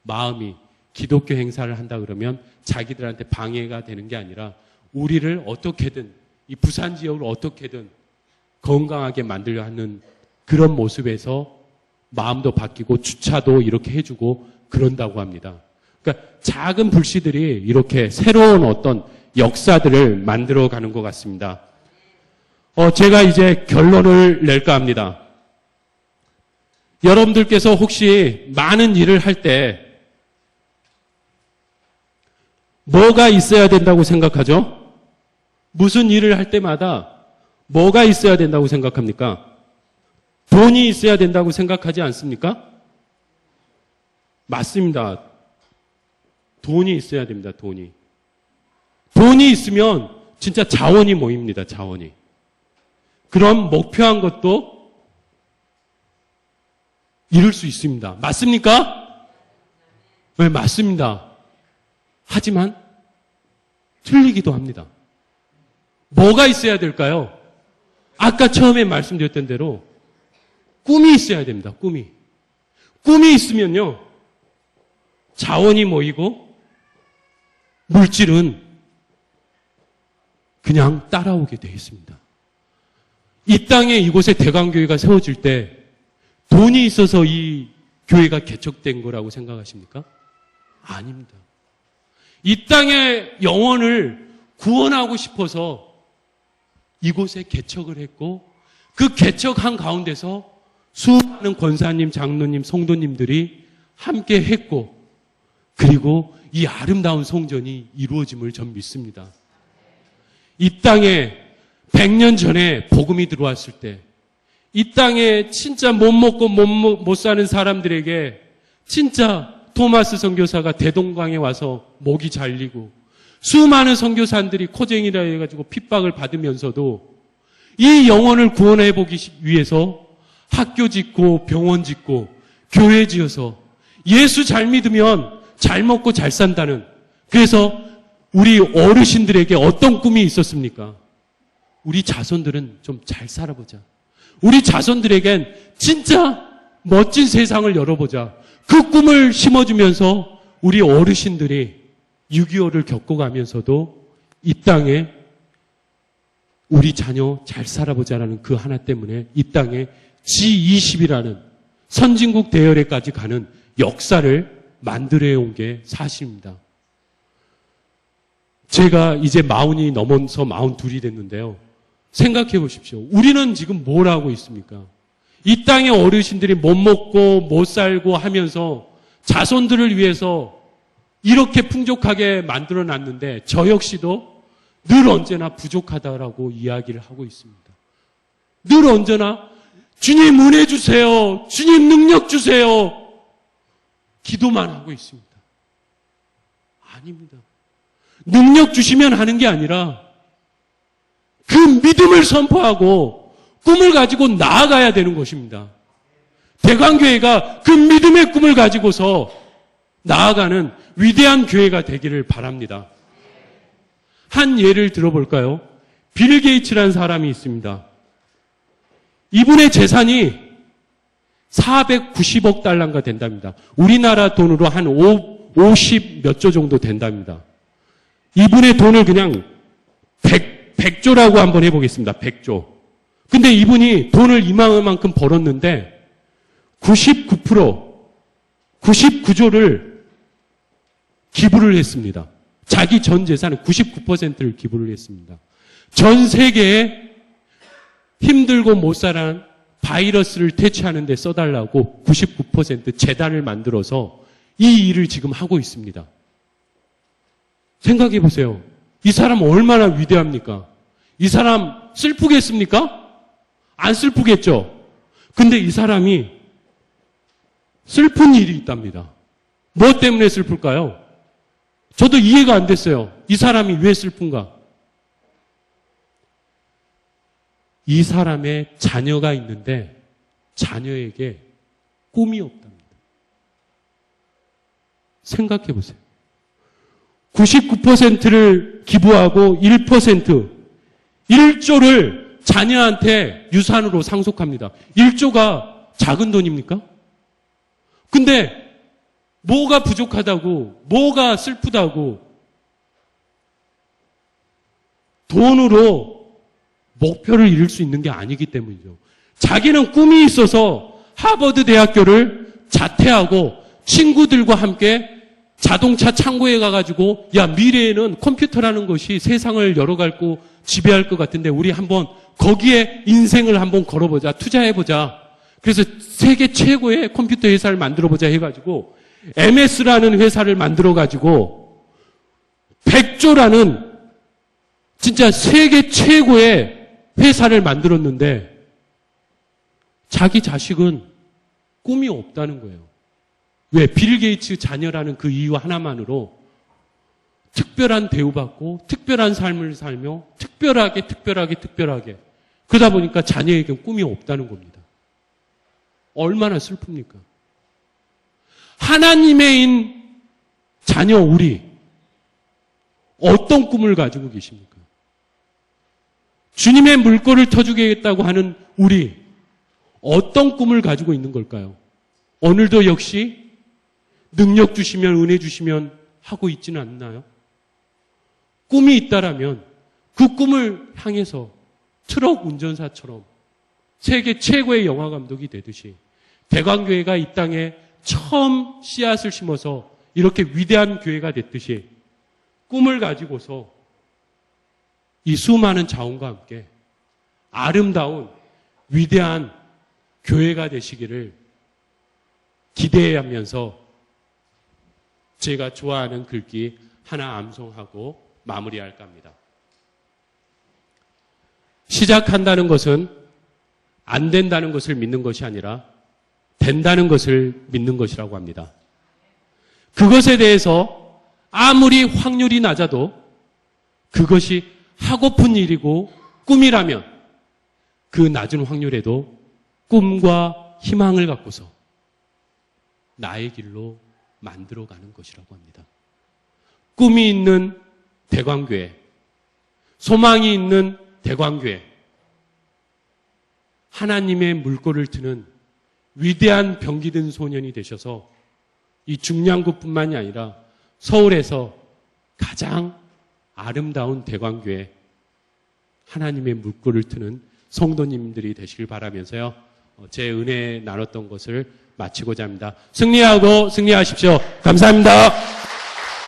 마음이 기독교 행사를 한다 그러면 자기들한테 방해가 되는 게 아니라 우리를 어떻게든 이 부산 지역을 어떻게든 건강하게 만들려 하는 그런 모습에서 마음도 바뀌고 주차도 이렇게 해주고 그런다고 합니다. 그러니까 작은 불씨들이 이렇게 새로운 어떤 역사들을 만들어가는 것 같습니다. 제가 이제 결론을 낼까 합니다. 여러분들께서 혹시 많은 일을 할 때 뭐가 있어야 된다고 생각하죠? 무슨 일을 할 때마다 뭐가 있어야 된다고 생각합니까? 돈이 있어야 된다고 생각하지 않습니까? 맞습니다. 돈이 있어야 됩니다. 돈이 있으면 진짜 자원이 모입니다. 자원이. 그럼 목표한 것도 이룰 수 있습니다. 맞습니까? 네, 맞습니다. 하지만 틀리기도 합니다. 뭐가 있어야 될까요? 아까 처음에 말씀드렸던 대로 꿈이 있어야 됩니다. 꿈이 있으면요 자원이 모이고 물질은 그냥 따라오게 되어 있습니다. 이 땅에 이곳에 대강교회가 세워질 때 돈이 있어서 이 교회가 개척된 거라고 생각하십니까? 아닙니다. 이 땅의 영혼을 구원하고 싶어서 이곳에 개척을 했고 그 개척한 가운데서 수많은 권사님, 장로님, 성도님들이 함께 했고 그리고 이 아름다운 성전이 이루어짐을 전 믿습니다. 이 땅에 100년 전에 복음이 들어왔을 때 이 땅에 진짜 못 먹고 못 사는 사람들에게 진짜 토마스 선교사가 대동강에 와서 목이 잘리고 수많은 선교사들이 코쟁이라 해가지고 핍박을 받으면서도 이 영혼을 구원해 보기 위해서 학교 짓고 병원 짓고 교회 지어서 예수 잘 믿으면 잘 먹고 잘 산다는 그래서 우리 어르신들에게 어떤 꿈이 있었습니까? 우리 자손들은 좀 잘 살아보자. 우리 자손들에겐 진짜 멋진 세상을 열어보자. 그 꿈을 심어주면서 우리 어르신들이 6.25를 겪어가면서도 이 땅에 우리 자녀 잘 살아보자라는 그 하나 때문에 이 땅에 G20이라는 선진국 대열에까지 가는 역사를 만들어온 게 사실입니다. 제가 이제 40이 넘어서 42이 됐는데요. 생각해 보십시오. 우리는 지금 뭘 하고 있습니까? 이 땅의 어르신들이 못 먹고 못 살고 하면서 자손들을 위해서 이렇게 풍족하게 만들어 놨는데 저 역시도 늘 언제나 부족하다라고 이야기를 하고 있습니다. 늘 언제나 주님 은혜 주세요. 주님 능력 주세요. 기도만 하고 있습니다. 아닙니다. 능력 주시면 하는 게 아니라 그 믿음을 선포하고 꿈을 가지고 나아가야 되는 것입니다. 대광교회가 그 믿음의 꿈을 가지고서 나아가는 위대한 교회가 되기를 바랍니다. 한 예를 들어볼까요? 빌 게이츠라는 사람이 있습니다. 이분의 재산이 490억 달러가 된답니다. 우리나라 돈으로 한 50 몇 조 정도 된답니다. 이분의 돈을 그냥 100조라고 한번 해보겠습니다. 100조. 근데 이분이 돈을 이만큼 벌었는데 99조를 기부를 했습니다. 자기 전 재산의 99%를 기부를 했습니다. 전 세계에 힘들고 못 살아난 바이러스를 퇴치하는 데 써달라고 99% 재단을 만들어서 이 일을 지금 하고 있습니다. 생각해 보세요. 이 사람 얼마나 위대합니까? 이 사람 슬프겠습니까? 안 슬프겠죠? 근데 이 사람이 슬픈 일이 있답니다. 뭐 때문에 슬플까요? 저도 이해가 안 됐어요. 이 사람이 왜 슬픈가? 이 사람의 자녀가 있는데 자녀에게 꿈이 없답니다. 생각해 보세요. 99%를 기부하고 1조를 자녀한테 유산으로 상속합니다. 1조가 작은 돈입니까? 근데 뭐가 부족하다고, 뭐가 슬프다고 돈으로 목표를 이룰 수 있는 게 아니기 때문이죠. 자기는 꿈이 있어서 하버드 대학교를 자퇴하고 친구들과 함께 자동차 창고에 가가지고 야 미래에는 컴퓨터라는 것이 세상을 열어갈고 지배할 것 같은데 우리 한번 거기에 인생을 한번 걸어보자. 투자해보자. 그래서 세계 최고의 컴퓨터 회사를 만들어보자 해가지고 MS라는 회사를 만들어가지고 100조라는 진짜 세계 최고의 회사를 만들었는데 자기 자식은 꿈이 없다는 거예요. 왜? 빌 게이츠 자녀라는 그 이유 하나만으로 특별한 대우받고 특별한 삶을 살며 특별하게 그러다 보니까 자녀에겐 꿈이 없다는 겁니다. 얼마나 슬픕니까? 하나님의 자녀 우리 어떤 꿈을 가지고 계십니까? 주님의 물꼬를 터주겠다고 하는 우리 어떤 꿈을 가지고 있는 걸까요? 오늘도 역시 능력 주시면 은혜 주시면 하고 있지는 않나요? 꿈이 있다라면 그 꿈을 향해서 트럭 운전사처럼 세계 최고의 영화 감독이 되듯이 대광교회가 이 땅에 처음 씨앗을 심어서 이렇게 위대한 교회가 됐듯이 꿈을 가지고서 이 수많은 자원과 함께 아름다운 위대한 교회가 되시기를 기대하면서 제가 좋아하는 글귀 하나 암송하고 마무리할까 합니다. 시작한다는 것은 안 된다는 것을 믿는 것이 아니라 된다는 것을 믿는 것이라고 합니다. 그것에 대해서 아무리 확률이 낮아도 그것이 하고픈 일이고 꿈이라면 그 낮은 확률에도 꿈과 희망을 갖고서 나의 길로 만들어가는 것이라고 합니다. 꿈이 있는 대광교회, 소망이 있는 대광교회, 하나님의 물꼬를 트는 위대한 병기든 소년이 되셔서 이 중량구뿐만이 아니라 서울에서 가장 아름다운 대광교회, 하나님의 물꼬를 트는 성도님들이 되시길 바라면서요. 제 은혜 나눴던 것을 마치고자 합니다. 승리하고 승리하십시오. 감사합니다.